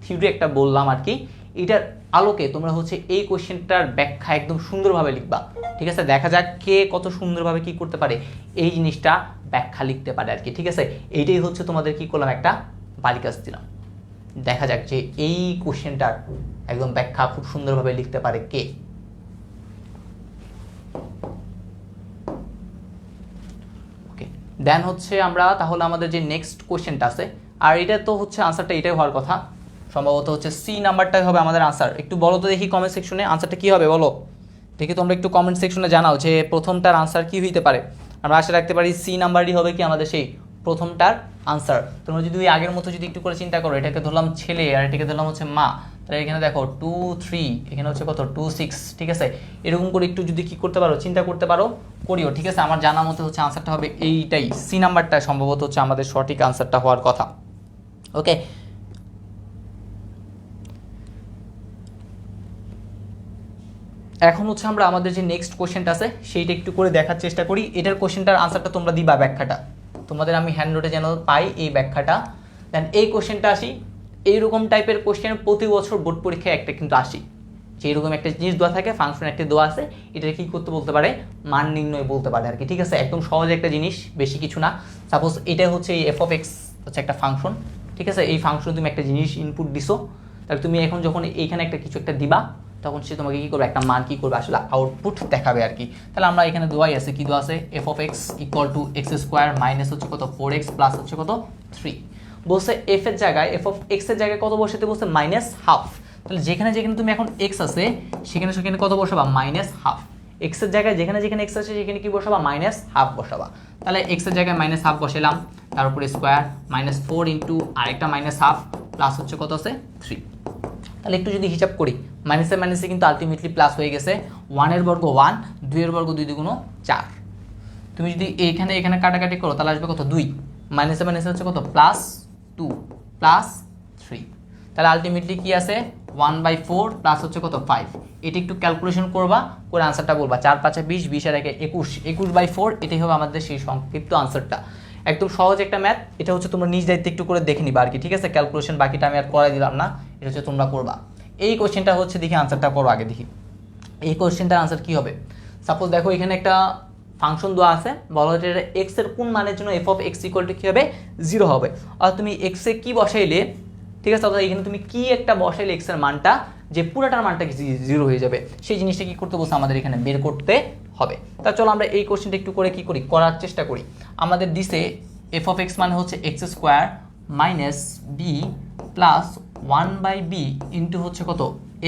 থিওরি একটা বললাম আর কি, এটার আলোকে তোমরা হচ্ছে এই কোশ্চেনটার ব্যাখ্যা একদম সুন্দরভাবে লিখবা, ঠিক আছে। দেখা যাক কে কত সুন্দরভাবে কি করতে পারে, এই জিনিসটা ব্যাখ্যা লিখতে পারে আর কি, ঠিক আছে। এইটাই হচ্ছে তোমাদের কি করলাম, একটা বাড়ি কাজ দিলাম। দেখা যাক যে এই কোশ্চেনটার একদম ব্যাখ্যা খুব সুন্দরভাবে লিখতে পারে কে। ওকে, দেন হচ্ছে আমরা তাহলে আমাদের যে নেক্সট কোশ্চেনটা আছে, আর এটা তো হচ্ছে আনসারটা এটাই হওয়ার কথা, সম্ভবত হচ্ছে সি নাম্বারটাই হবে আমাদের আনসার। একটু বলো তো দেখি কমেন্ট সেকশনে আনসারটা কী হবে, বলো দেখি তোমরা একটু কমেন্ট সেকশনে জানাও যে প্রথমটার আনসার কী হইতে পারে। আমরা আশা রাখতে পারি সি নাম্বারই হবে কি আমাদের সেই প্রথমটার আনসার। তোমরা যদি ওই আগের মতো যদি একটু করে চিন্তা করো, এটাকে ধরলাম ছেলে আর এটাকে ধরলাম হচ্ছে মা, তাহলে এখানে দেখো 2 3, এখানে হচ্ছে কত 2 6, ঠিক আছে। এরকম করে একটু যদি কী করতে পারো, চিন্তা করতে পারো, করিও, ঠিক আছে। আমার জানা মতো হচ্ছে আনসারটা হবে এইটাই, সি নাম্বারটা সম্ভবত হচ্ছে আমাদের সঠিক আনসারটা হওয়ার কথা। ওকে, এখন হচ্ছে আমরা আমাদের যে নেক্সট কোশ্চেনটা আছে সেইটা একটু করে দেখার চেষ্টা করি। এটার কোশ্চেনটার আনসারটা তোমরা দিবা, ব্যাখ্যাটা তোমাদের আমি হ্যান্ড নোটে যেন পাই এই ব্যাখ্যাটা। দেন এই কোশ্চেনটা আসি, এইরকম টাইপের কোশ্চেন প্রতি বছর বোর্ড পরীক্ষায় একটা কিন্তু আসি, যে এরকম একটা জিনিস দেওয়া থাকে, ফাংশন একটা দেওয়া আছে, এটা কি করতে বলতে পারে, মান নির্ণয় বলতে পারে আর কি, ঠিক আছে। একদম সহজ একটা জিনিস, বেশি কিছু না। সাপোজ এটা হচ্ছে এই এফ অফ এক্স হচ্ছে একটা ফাংশন, ঠিক আছে। এই ফাংশনে তুমি একটা জিনিস ইনপুট দিছো, তাহলে তুমি এখন যখন এইখানে একটা কিছু একটা দিবা, তখন সে তোমাকে কী করবে, একটা মান কী করবে, আসলে আউটপুট দেখাবে আর কি। তাহলে আমরা এখানে দোয়াই আছে, কি দোয়া আছে, F of X equal to X square minus হচ্ছে কত 4x প্লাস হচ্ছে কত 3, বলছে এফ এর জায়গায়, এফ অফ এক্স এর জায়গায় কত বসাতে বলছে, মাইনাস হাফ। তাহলে যেখানে যেখানে তুমি এখন এক্স আছে সেখানে সেখানে কত বসাবা, মাইনাস হাফ। এক্স এর জায়গায় যেখানে যেখানে এক্স আছে সেখানে কি বসাবা, মাইনাস হাফ বসাবা। তাহলে এক্সের জায়গায় মাইনাস হাফ বসালাম, তার উপরে স্কোয়ার -4 ইন্টু আরেকটা মাইনাস হাফ প্লাস হচ্ছে কত আছে 3। তাহলে একটু যদি হিসাব করি মাইনাসে মাইনাসে কিন্তু আলটিমেটলি প্লাস হয়ে গেছে। 1 এর বর্গ 1, 2 এর বর্গ 2 দুগুণ 4। তুমি যদি এখানে কাটাকাটি করো তাহলে আসবে কত 2, মাইনাসে মাইনাসে হচ্ছে কত +2 +3। তাহলে আলটিমেটলি কি আছে 1/4 প্লাস হচ্ছে কত 5। এটা একটু ক্যালকুলেশন করবা, করে আনসারটা বলবা। 4 5 20, 20 আর 1 21, 21/4 এটাই হবে আমাদের সেই সংক্ষিপ্ত আনসারটা। একদম সহজ একটা ম্যাথ, এটা হচ্ছে তোমরা নিজ দায়িত্বে একটু করে দেখে নিবা আর কি, ঠিক আছে। ক্যালকুলেশন বাকিটা আমি আর করাই দিলাম না, এটা হচ্ছে তোমরা করবা। এই কোশ্চেনটা হচ্ছে দেখি আনসারটা করো আগে দেখি এই কোশ্চেনটার আনসার কি হবে। সাপোজ দেখো এখানে একটা ফাংশন দেওয়া আছে, বলা হচ্ছে এটা এক্স এর কোন মানের জন্য F of X equal two কি হবে 0 হবে। আর তুমি এক্স এ কি বসাইলে, ঠিক আছে, অর্থাৎ এখানে তুমি কি একটা বসাইলে এক্স এর মানটা যে পুরোটার মানটা 0 হয়ে যাবে, সেই জিনিসটা কি করতে বলছে আমাদের এখানে বের করতে হবে। তা চলো আমরা এই কোশ্চেনটা একটু করে কি করি করার চেষ্টা করি। আমাদের দিছে এফ অফ এক্স মানে হচ্ছে X square minus B plus 1/b into হচ্ছে কত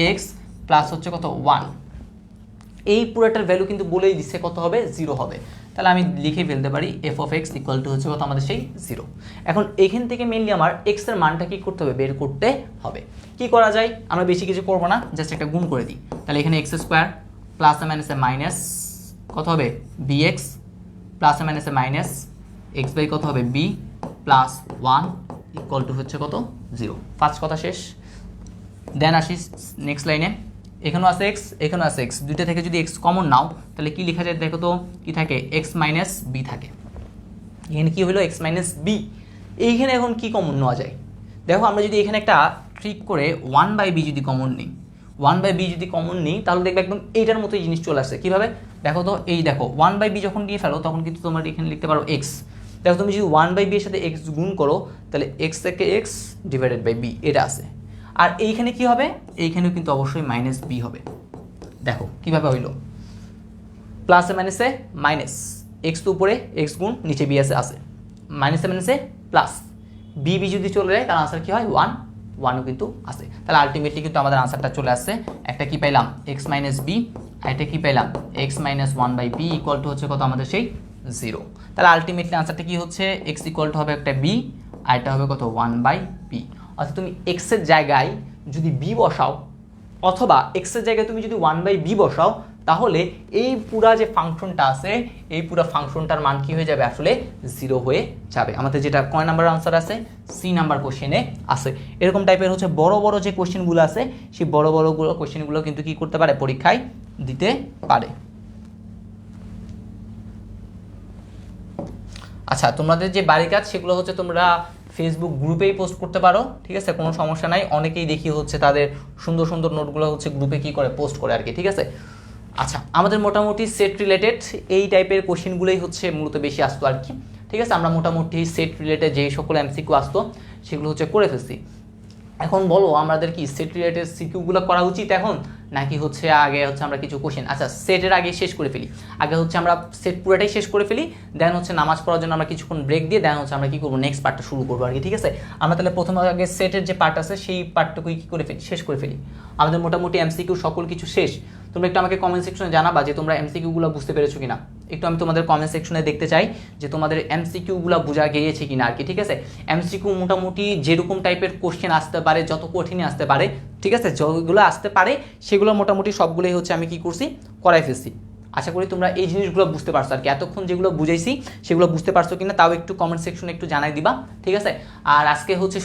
এক্স প্লাস হচ্ছে কত 1। এই পুরোটার ভ্যালু কিন্তু বলেই দিচ্ছে কত হবে 0 হবে। তাহলে আমি লিখে ফেলতে পারি F of X equal two হচ্ছে কত আমাদের সেই 0। এখন এখান থেকে মেনলি আমার এক্স এর মানটা কি করতে হবে বের করতে হবে। কি করা যায়, আমরা বেশি কিছু করবো না, জাস্ট একটা গুণ করে দিই। তাহলে এখানে এক্স স্কোয়ার প্লাস মাইনাসে মাইনাস কত হবে বি এক্স প্লাস মাইনাসে মাইনাস এক্স বাই কত হবে বি প্লাস 1 ইকুয়াল টু হচ্ছে কত 0। ফার্স্ট কথা শেষ। দেন আসি নেক্সট লাইনে, এখানেও আছে এক্স এখানেও আছে এক্স, দুইটা থেকে যদি এক্স কমন নাও তাহলে কি লেখা যায় দেখো তো, কি থাকে এক্স মাইনাস বি থাকে। এখানে কি হলো এক্স মাইনাস বি। এইখানে এখন কি কমন নেওয়া যায়, দেখো আমরা যদি এখানে একটা ট্রিক করে 1/b যদি কমন নিই, 1/b যদি কমন নিই তাহলে দেখবে একদম এইটার মতো জিনিস চলে আসছে। কীভাবে দেখো তো, এই দেখো 1/b যখন নিয়ে ফেলো তখন কিন্তু তোমার এখানে লিখতে পারো এক্স। দেখো তুমি যদি 1/b এর সাথে এক্স গুণ করো তাহলে এক্স থেকে এক্স ডিভাইডেড বাই বি এটা আছে। আর এইখানে কি হবে, এইখানেও কিন্তু অবশ্যই মাইনাস বি হবে। দেখো কিভাবে হইলো, প্লাসে মাইনাসে মাইনাস, এক্স তো উপরে এক্স গুণ নিচে বি আছে মাইনাসে মাইনাসে প্লাস, বি যদি চলে যায় তার আনসার কি হয় 1ও কিন্তু আছে। তাহলে আলটিমেটলি কিন্তু আমাদের আনসারটা চলে আসছে। একটা কি পাইলাম এক্স মাইনাস বি, আর এটা কি পাইলাম x minus 1/b equal to হচ্ছে কত আমাদের সেই 0। তাহলে আলটিমেটলি আনসারটা কি হচ্ছে এক্স ইকুয়াল টু হবে একটা বি, আর এটা হবে কত 1/b। অর্থাৎ তুমি এক্সের জায়গায় যদি বি বসাও অথবা এক্সের জায়গায় তুমি যদি 1/b বসাও তাহলে এই পুরা যে ফাংশনটা আছে এই পুরা ফাংশনটার মান কি হয়ে যাবে আসলে 0 হয়ে যাবে। আমাদের যেটা কয় নাম্বার আনসার আছে সি নাম্বার কোশ্চেনে আছে। এরকম টাইপের হচ্ছে বড় বড় যে কোশ্চেনগুলো আছে সেই বড় বড়গুলো কোশ্চেনগুলো কিন্তু কি করতে পারে পরীক্ষায় দিতে পারে। আচ্ছা, তোমাদের যে বাড়ি কাজ সেগুলো হচ্ছে তোমরা ফেসবুক গ্রুপেই পোস্ট করতে পারো, ঠিক আছে, কোনো সমস্যা নাই। অনেকেই দেখি হচ্ছে তাদের সুন্দর সুন্দর নোটগুলো হচ্ছে গ্রুপে কি করে পোস্ট করে আর কি, ঠিক আছে। আচ্ছা, আমাদের মোটামুটি সেট রিলেটেড এই টাইপের কোশ্চেনগুলোই হচ্ছে মূলত বেশি আসতো আর কি, ঠিক আছে। আমরা মোটামুটি সেট রিলেটেড যে সকল এমসিকিউ আসতো সেগুলো হচ্ছে করে ফেলছি। এখন বলো আমাদের কি সেট রিলেটেড সিকিউগুলো করা উচিত এখন, নাকি হচ্ছে আগে হচ্ছে আমরা কিছু কোশ্চেন, আচ্ছা সেটের আগে শেষ করে ফেলি, আগে হচ্ছে আমরা সেট পুরোটাই শেষ করে ফেলি, দেন হচ্ছে নামাজ পড়ার জন্য আমরা কিছুক্ষণ ব্রেক দিয়ে দেন হচ্ছে আমরা কি করবো নেক্সট পার্টটা শুরু করবো আর কি, ঠিক আছে। আমরা তাহলে প্রথমে আগে সেটের যে পার্ট আছে সেই পার্টটুকুই কি করে ফেলি শেষ করে ফেলি। আমাদের মোটামুটি এমসিকিউ সকল কিছু শেষ। তোমরা একটু আমাকে কমেন্ট সেকশনে জানাবা যে তোমরা এমসিকিউগুলো বুঝতে পেরেছো কিনা। একটু আমি তোমাদের কমেন্ট সেকশনে দেখতে চাই যে তোমাদের এমসিকিউগুলো বোঝা গিয়েছে কিনা আর কি, ঠিক আছে। এমসিকিউ মোটামুটি যেরকম টাইপের কোশ্চেন আসতে পারে, যত কঠিনই আসতে পারে, ঠিক আছে, যেগুলো আসতে পারে সেগুলো মোটামুটি সবগুলোই হচ্ছে আমি কি করছি করাই ফেলছি। আশা করি তোমরা এই জিনিসগুলো বুঝতে পারছো আর কি। এতক্ষণ যেগুলো বুঝাইছি সেগুলো বুঝতে পারছো কিনা তাও একটু কমেন্ট সেকশনে একটু জানাই দিবা, ঠিক আছে। আর আজকে হচ্ছে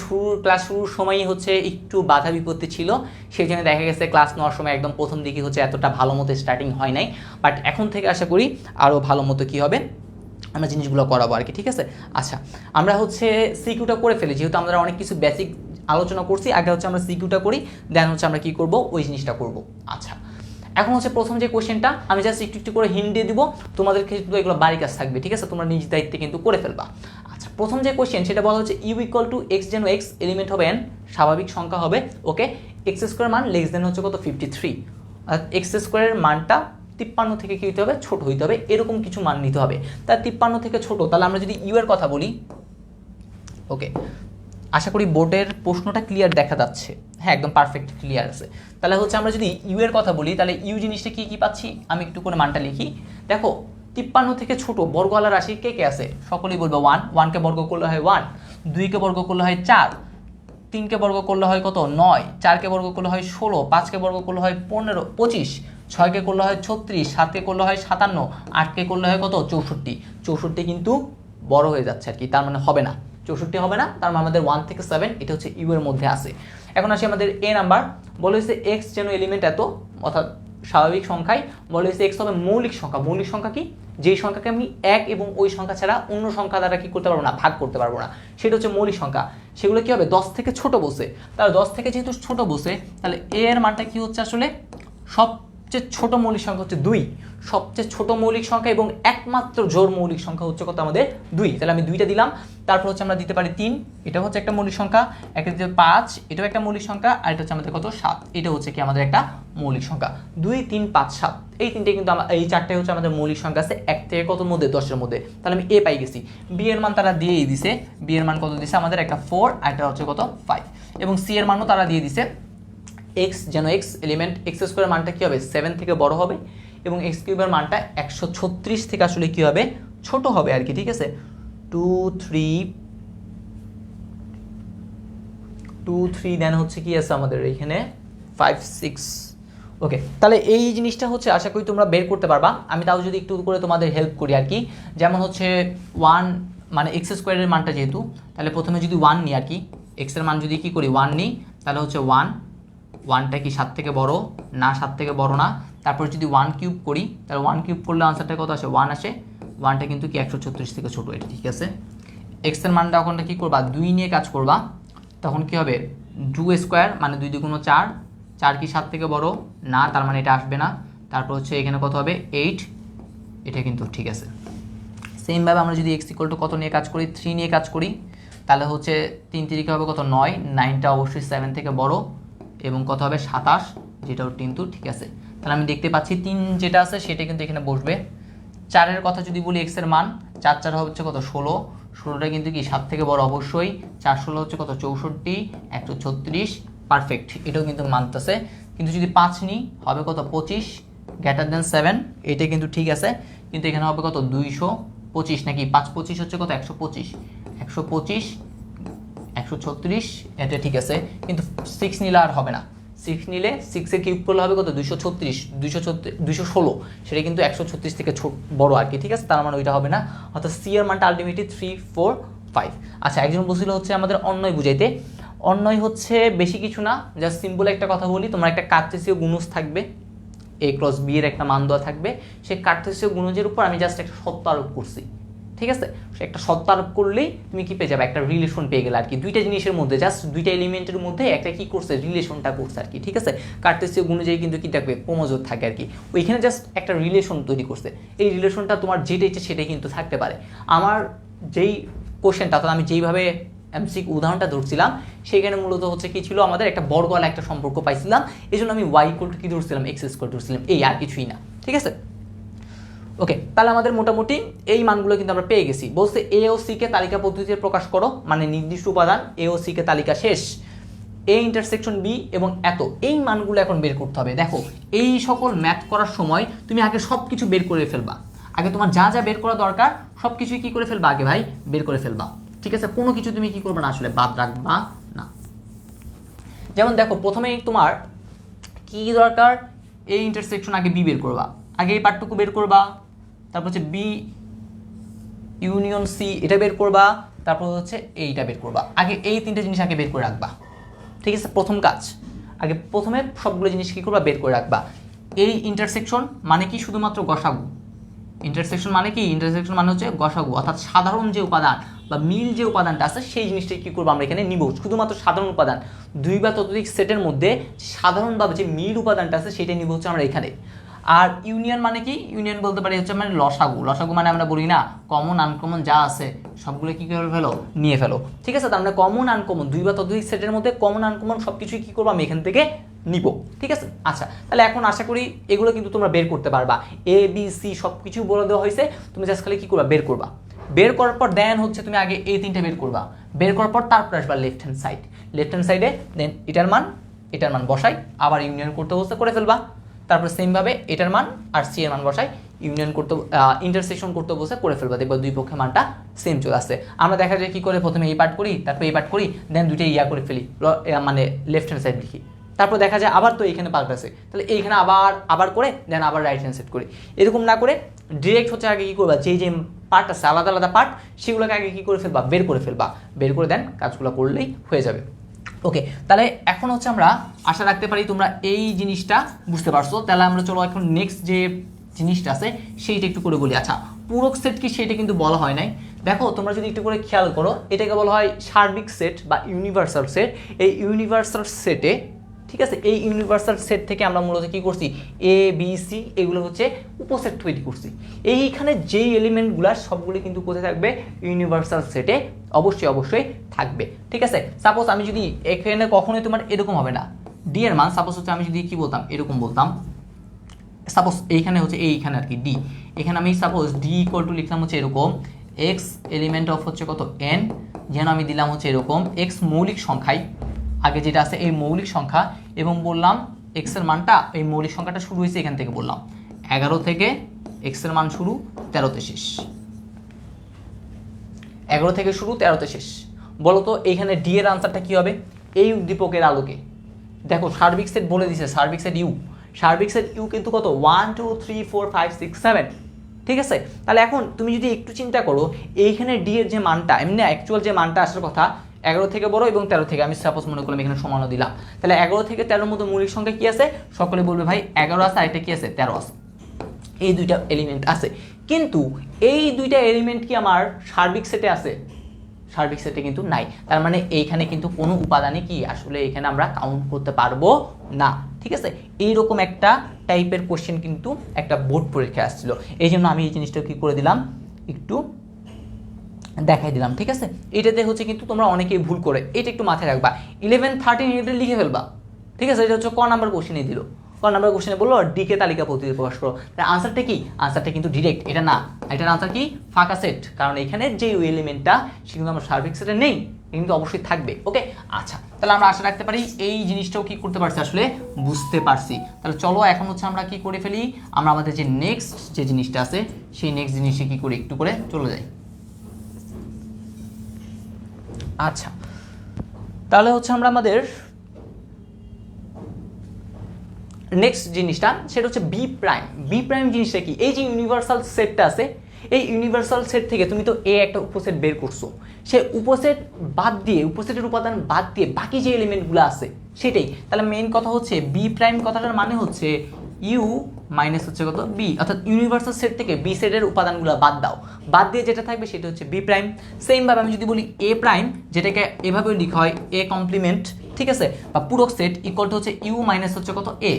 ক্লাস শুরুর সময়ই হচ্ছে একটু বাধা বিপত্তি ছিল, সেই জন্য দেখা গেছে ক্লাস নেওয়ার সময় একদম প্রথম দিকে হচ্ছে এতটা ভালো মতো স্টার্টিং হয় নাই, বাট এখন থেকে আশা করি আরও ভালো মতো কী হবে আমরা জিনিসগুলো করাবো আর কি, ঠিক আছে। আচ্ছা, আমরা হচ্ছে সিকিউটা করে ফেলি, যেহেতু আমরা অনেক কিছু বেসিক আলোচনা করছি, আগে হচ্ছে আমরা সিকিউটা করি, দেন হচ্ছে আমরা কী করবো ওই জিনিসটা করবো। আচ্ছা, এখন হচ্ছে প্রথম যে কোশ্চেনটা আমি জাস্ট একটু একটু করে হিন্ট দিয়ে দিব, তোমাদের কিন্তু এগুলো বাড়ি কাজ থাকবে, ঠিক আছে, তোমরা নিজ দায়িত্বে কিন্তু করে ফেলবা। আচ্ছা, প্রথম যে কোশ্চেন সেটা বলা হচ্ছে ইউ ইকুয়াল টু এক্স যেন এক্স এলিমেন্ট হবে এন, স্বাভাবিক সংখ্যা হবে, ওকে, এক্স স্কোয়ার মান লেস দেন হচ্ছে কত 53, অর্থাৎ এক্স স্কোয়ারের মানটা 53 থেকে কী হতে হবে ছোট হইতে হবে, এরকম কিছু মান নিতে হবে। তার 53 থেকে ছোট, তাহলে আমরা যদি ইউ এর কথা বলি, ওকে, আশা করি বোর্ডের প্রশ্নটা ক্লিয়ার দেখা যাচ্ছে, হ্যাঁ একদম পারফেক্ট ক্লিয়ার আছে। তাহলে হচ্ছে আমরা যদি ইউ এর কথা বলি তাহলে ইউ জিনিসটা কি কি পাচ্ছি, আমি একটু করে মানটা লিখি। দেখো 53 থেকে ছোট বর্গওয়ালা রাশি কে কে আছে? সকলেই বলবে 1, 1 কে বর্গ করলে হয় 1, 2 কে বর্গ করলে হয় 4, 3 কে বর্গ করলে হয় কত 9, 4 কে বর্গ করলে হয় 16, 5 কে বর্গ করলে হয় 15 25, 6 কে করলে হয় 36, 7 কে করলে হয় 57, 8 কে করলে হয় কত 64। 64 কিন্তু বড় হয়ে যাচ্ছে আর কি, তার মানে হবে না, 64 হবে না, তার মানে আমাদের 1 থেকে 7 এটা হচ্ছে ইউ এর মধ্যে আছে। এখন আসি আমাদের এ নাম্বার, বলে হয়েছে এক্স যেন এলিমেন্ট এত, অর্থাৎ স্বাভাবিক সংখ্যায় বলে হয়েছে এক্স হবে মৌলিক সংখ্যা। মৌলিক সংখ্যা কি? যেই সংখ্যাকে আমি এক এবং ওই সংখ্যা ছাড়া অন্য সংখ্যা দ্বারা কি করতে পারবো না, ভাগ করতে পারবো না, সেটা হচ্ছে মৌলিক সংখ্যা। সেগুলো কি হবে 10 থেকে ছোট বসে, তাহলে 10 থেকে যেহেতু ছোট বসে, তাহলে এ এর মানটা কি হচ্ছে আসলে সবচেয়ে ছোট মৌলিক সংখ্যা হচ্ছে 2, সবচেয়ে ছোট মৌলিক সংখ্যা এবং একমাত্র জোড় মৌলিক সংখ্যা হচ্ছে কত আমাদের 2, তাহলে আমি 2টা দিলাম। তারপর হচ্ছে আমরা দিতে পারি 3, এটা হচ্ছে একটা মৌলিক সংখ্যা, একটা দিতে 5, এটাও একটা মৌলিক সংখ্যা, আর এটা হচ্ছে আমাদের কত 7, এটা হচ্ছে কি আমাদের একটা মৌলিক সংখ্যা। 2 3 5 7 এই তিনটে কিন্তু এই চারটাই হচ্ছে আমাদের মৌলিক সংখ্যা আছে 1 থেকে কতর মধ্যে 10 এর মধ্যে, তাহলে আমি এ পাই গেছি। বি এর মান তারা দিয়েই দিছে, বি এর মান কত দিছে আমাদের একটা 4, আর এটা হচ্ছে কত 5, এবং সি এর মানও তারা দিয়ে দিছে এক্স যেন এক্স এলিমেন্ট এক্স স্কোয়ারের মানটা কী হবে 7 থেকে বড় হবে, এবং এক্স কিউবের মানটা 136 থেকে আসলে কী হবে ছোট হবে আর কি, ঠিক আছে। 2 3 দেন হচ্ছে কি আছে আমাদের এখানে 5 6। ওকে, তাহলে এই জিনিসটা হচ্ছে আশা করি তোমরা বের করতে পারবা। আমি তাও যদি একটু করে তোমাদের হেল্প করি আর কি, যেমন হচ্ছে 1 মানে এক্স স্কোয়ারের মানটা যেহেতু, তাহলে প্রথমে যদি 1 নিই আর কি, এক্স এর মান যদি কি করি 1 নিই, তাহলে হচ্ছে 1টা কি 7 থেকে বড় না, 7 থেকে বড় না। তারপর যদি 1 কিউব করি, তাহলে 1 কিউব করলে আনসারটা কত আসে 1 আসে, 1টা কিন্তু কি 136 থেকে ছোট, এটা ঠিক আছে। এক্স এর মানটা ওখানটা কি করবা 2 নিয়ে কাজ করবা, তখন কি হবে 2 স্কোয়ার মানে 2 2 4, 4 কি 7 থেকে বড় না, তার মানে এটা আসবে না। তারপর হচ্ছে এখানে কত হবে 8, এটা কিন্তু ঠিক আছে। সেমভাবে আমরা যদি এক্স ইকুয়াল টু কত নিয়ে কাজ করি 3 নিয়ে কাজ করি, তাহলে হচ্ছে 3 3 হবে কত 9, 9টা অবশ্যই 7 থেকে বড়, এবং কত হবে 27, যেটাও কিন্তু ঠিক আছে। তাহলে আমি দেখতে পাচ্ছি 3 যেটা আছে সেটা কিন্তু এখানে বসবে। 4 এর কথা যদি বলি এক্স এর মান 4 4 হচ্ছে কত 16, 16টা কিন্তু কি 7 থেকে বড় অবশ্যই, 4 16 হচ্ছে কত 64, 136 পারফেক্ট, এটাও কিন্তু মানতেছে। কিন্তু যদি 5 নিই হবে কত 25 গ্রেটার দেন 7, এটা কিন্তু ঠিক আছে, কিন্তু এখানে হবে কত 225 নাকি 5 25 হচ্ছে কত 125, 125 136, এটা ঠিক আছে। কিন্তু 6 নিলে আর হবে না, 6 নিলে 6 এর কিউব করলে হবে কত 236 216, সেটা কিন্তু 136 থেকে বড় আর কি, ঠিক আছে, তার মানে ওইটা হবে না, অর্থাৎ সি এর মানটা আলটিমেটলি 3 4 5। আচ্ছা, একজন বলছিল হচ্ছে আমাদের অন্যয় বুঝাইতে, অন্যয় হচ্ছে বেশি কিছু না, জাস্ট সিম্পল একটা কথা বলি, তোমার একটা কার্তেসীয় গুণজ থাকবে, এ ক্রস বি এর একটা মান দেওয়া থাকবে, সেই কার্তেসীয় গুণজের উপর আমি জাস্ট একটা সত্য আরোপ করছি, ঠিক আছে। সে একটা সত্য আরোপ করলেই তুমি কি পেয়ে যাবে একটা রিলেশন পেয়ে গেলে আর কি, দুইটা জিনিসের মধ্যে জাস্ট দুইটা এলিমেন্টের মধ্যে একটা কি করছে রিলেশনটা করছে আর কি, ঠিক আছে। কার্তেসীয় গুণজেই কিন্তু কি থাকবে ক্রোমোজোম থাকে আর কি, ওইখানে জাস্ট একটা রিলেশন তৈরি করছে, এই রিলেশনটা তোমার যেটা ইচ্ছে সেটাই কিন্তু থাকতে পারে। আমার যেই কোশ্চেনটা অর্থাৎ আমি যেইভাবে এমসিকিউ উদাহরণটা ধরছিলাম সেখানে মূলত হচ্ছে কি ছিল আমাদের একটা বর্গওয়ালা একটা সম্পর্ক পাইছিলাম, এই জন্য আমি ওয়াই ইকুয়াল টু কি ধরছিলাম এক্স স্কোয়ার ধরছিলাম, এই আর কিছুই না, ঠিক আছে। ওকে, তাহলে আমাদের মোটামুটি এই মানগুলো কিন্তু আমরা পেয়ে গেছি। বলছে এ ও সি কে তালিকা পদ্ধতিতে প্রকাশ করো, মানে নির্দিষ্ট উপাদান এ ও সি কে তালিকা শেষ, এ ইন্টারসেকশন বি এবং এত, এই মানগুলো এখন বের করতে হবে। দেখো এই সকল ম্যাথ করার সময় তুমি আগে সব কিছু বের করে ফেলবা, আগে তোমার যা যা বের করা দরকার সব কিছুই কি করে ফেলবা আগে ভাই বের করে ফেলবা, ঠিক আছে। কোনো কিছু তুমি কি করবে না আসলে বাদ রাখবা না। যেমন দেখো প্রথমেই তোমার কি দরকার, এ ইন্টারসেকশন আগে বি বের করবা, আগে এই পার্টটুকু বের করবা, তারপর হচ্ছে বি ইউনিয়ন সি এটা বের করবা, তারপর হচ্ছে এইটা বের করবা, আগে এই তিনটে জিনিস আগে বের করে রাখবা, ঠিক আছে। প্রথম কাজ আগে প্রথমে সবগুলো জিনিস কি করবা বের করে রাখবা। এই ইন্টারসেকশন মানে কি শুধুমাত্র গসাগু, ইন্টারসেকশন মানে কি, ইন্টারসেকশন মানে হচ্ছে গসাগু, অর্থাৎ সাধারণ যে উপাদান বা মিল যে উপাদানটা আছে সেই জিনিসটাই কি করবো আমরা এখানে নিব, শুধুমাত্র সাধারণ উপাদান, দুই বা ততোধিক সেটের মধ্যে সাধারণভাবে যে মিল উপাদানটা আছে সেটাই নিব হচ্ছে আমরা এখানে। আর ইউনিয়ন মানে কি, ইউনিয়ন বলতে পারি হচ্ছে মানে লসাগু, লসাগু মানে আমরা বলি না কমন আনকমন যা আছে সবগুলো কি করে ফেলো নিয়ে ফেলো, ঠিক আছে। তার মানে কমন আনকমন দুই বা ততোধিক সেটের মধ্যে কমন আনকমন সব কিছুই কী করবো আমি এখান থেকে নিব, ঠিক আছে। আচ্ছা, তাহলে এখন আশা করি এগুলো কিন্তু তোমরা বের করতে পারবা, এ বি সি সব কিছু বলে দেওয়া হয়েছে, তুমি জাস্ট খালি কী করবা বের করবা, বের করার পর দেন হচ্ছে তুমি আগে এই তিনটে বের করবা, বের করার পর তারপর আসবা লেফট হ্যান্ড সাইডে দেন এটার মান বসাই, আবার ইউনিয়ন করতে বসে করে ফেলবা, তারপর সেমভাবে এটার মান আর সি এর মান বসাই ইউনিয়ন করতে ইন্টারসেকশন করতে বসে করে ফেলবা, দেখবা দুই পক্ষে মানটা সেম চলে আসছে। আমরা দেখা যায় কি করে প্রথমে এই পার্ট করি, তারপর এই পার্ট করি, দেন দুইটা করে ফেলি, মানে লেফট হ্যান্ড সাইড লিখি, তারপর দেখা যায় আবার তো এইখানে পার্ট আছে, তাহলে এইখানে আবার করে দেন আবার রাইট হ্যান্ড সাইড করি। এরকম না করে ডিরেক্ট হচ্ছে আগে কী করবা, যে পার্ট আছে আলাদা আলাদা পার্ট, সেগুলোকে আগে কী করে ফেলবা, বের করে ফেলবা, বের করে দেন কাজগুলো করলেই হয়ে যাবে। ওকে, তাহলে এখন হচ্ছে আমরা আশা রাখতে পারি তোমরা এই জিনিসটা বুঝতে পারছো। তাহলে আমরা চলো এখন নেক্সট যে জিনিসটা আছে সেইটা একটু করে বলি। আচ্ছা, পূরক সেট কি সেটা কিন্তু বলা হয় নাই। দেখো তোমরা যদি একটু করে খেয়াল করো, এটাকে বলা হয় সার্বিক সেট বা ইউনিভার্সাল সেট। এই ইউনিভার্সাল সেটে, ঠিক আছে, এই ইউনিভার্সাল সেট থেকে আমরা মূলত কী করছি, এ বি সি এগুলো হচ্ছে উপসেট তৈরি করছি। এইখানে যেই এলিমেন্টগুলো সবগুলো কিন্তু কোথায় থাকবে, ইউনিভার্সাল সেটে অবশ্যই থাকবে। ঠিক আছে, সাপোজ আমি যদি এখানে কখনোই তোমার এরকম হবে না, ডি এর মান সাপোজ হচ্ছে আমি যদি কি বলতাম, এরকম বলতাম, সাপোজ এইখানে হচ্ছে এইখানে আর কি ডি, এখানে আমি সাপোজ ডি ইকুয়াল টু লিখলাম হচ্ছে এরকম এক্স এলিমেন্ট অফ হচ্ছে কত এন, যেন আমি দিলাম হচ্ছে এরকম এক্স মৌলিক সংখ্যায়, আগে যেটা আছে এই মৌলিক সংখ্যা, এবং বললাম এক্স এর মানটা, এই মৌলিক সংখ্যাটা শুরু হয়েছে এখান থেকে, বললাম 11 থেকে এক্স এর মান শুরু 13তে শেষ, 11 থেকে শুরু 13তে শেষ। বলতো এইখানে ডি এর আনসারটা কি হবে, এই উদ্দীপকের আলোকে দেখো সার্বিক সেট বলে দিছে, সার্বিক সেট ইউ, সার্বিক সেট ইউ কিন্তু কত 1 2 3 4 5 6 7, ঠিক আছে। তাহলে এখন তুমি যদি একটু চিন্তা করো, এইখানে ডি এর যে মানটা, এমনি অ্যাকচুয়াল যে মানটা আসার কথা 11 থেকে বড় এবং 13 থেকে, আমি সাপোজ মনে করলাম এখানে সমানও দিলাম, তাহলে 11 থেকে 13 মধ্যে মৌলিক সংখ্যা কি আছে, সকলে বলবে ভাই 11 আছে, আর এটা কি আছে 13 আছে, এই দুইটা এলিমেন্ট আছে। কিন্তু এই দুইটা এলিমেন্ট কি আমার সার্বিক সেটে আছে, সার্বিক সেটে কিন্তু নাই। তার মানে এইখানে কিন্তু কোনো উপাদানই কি আসলে এখানে আমরা কাউন্ট করতে পারবো না। ঠিক আছে, এইরকম একটা টাইপের কোশ্চেন কিন্তু একটা বোর্ড পরীক্ষায় আসছিল, এই জন্য আমি এই জিনিসটা কি করে দিলাম, একটু দেখাই দিলাম। ঠিক আছে, এটাতে হচ্ছে কিন্তু তোমরা অনেকেই ভুল করে, এটা একটু মাথায় রাখবা, 11 13 এটা লিখে ফেলবা। ঠিক আছে, এটা হচ্ছে ক নাম্বার কোশ্চেনে দিল, ক নাম্বার কোশ্চেনে বললো ডিকে তালিকা পদ্ধতি প্রকাশ করো, তার আনসারটা কি, আনসারটা কিন্তু ডিরেক্ট এটা না, এটার আনসার কি ফাঁকা সেট, কারণ এখানে যে এলিমেন্টটা সে কিন্তু আমার সার্বিক সেটে নেই, কিন্তু অবশ্যই থাকবে। ওকে, আচ্ছা, তাহলে আমরা আশা রাখতে পারি এই জিনিসটাও কি করতে পারছি, আসলে বুঝতে পারছি। তাহলে চলো এখন হচ্ছে আমরা কি করে ফেলি, আমরা আমাদের যে নেক্সট যে জিনিসটা আছে সেই নেক্সট জিনিসে কি করে একটু করে চলে যাই। আচ্ছা, তাহলে হচ্ছে আমরা আমাদের নেক্সট জিনিসটা সেটা হচ্ছে বি প্রাইম। বি প্রাইম জিনিসটা কি, এই যে ইউনিভার্সাল সেটটা আছে, এই ইউনিভার্সাল সেট থেকে তুমি তো এ একটা উপসেট বের করছো, সে উপসেট বাদ দিয়ে, উপসেটের উপাদান বাদ দিয়ে বাকি যে এলিমেন্টগুলো আছে সেটাই। তাহলে মেইন কথা হচ্ছে বি প্রাইম কথাটার মানে হচ্ছে ইউ মাইনাস হচ্ছে কত বি, অর্থাৎ ইউনিভার্সাল সেট থেকে বি সেটের উপাদানগুলো বাদ দাও, বাদ দিয়ে যেটা থাকবে সেটা হচ্ছে বি প্রাইম। সেমভাবে আমি যদি বলি এ প্রাইম, যেটাকে এভাবে লেখা হয় এ কমপ্লিমেন্ট, ঠিক আছে, বা পূরক সেট ইকুয়াল টু হচ্ছে ইউ মাইনাস হচ্ছে কত এ,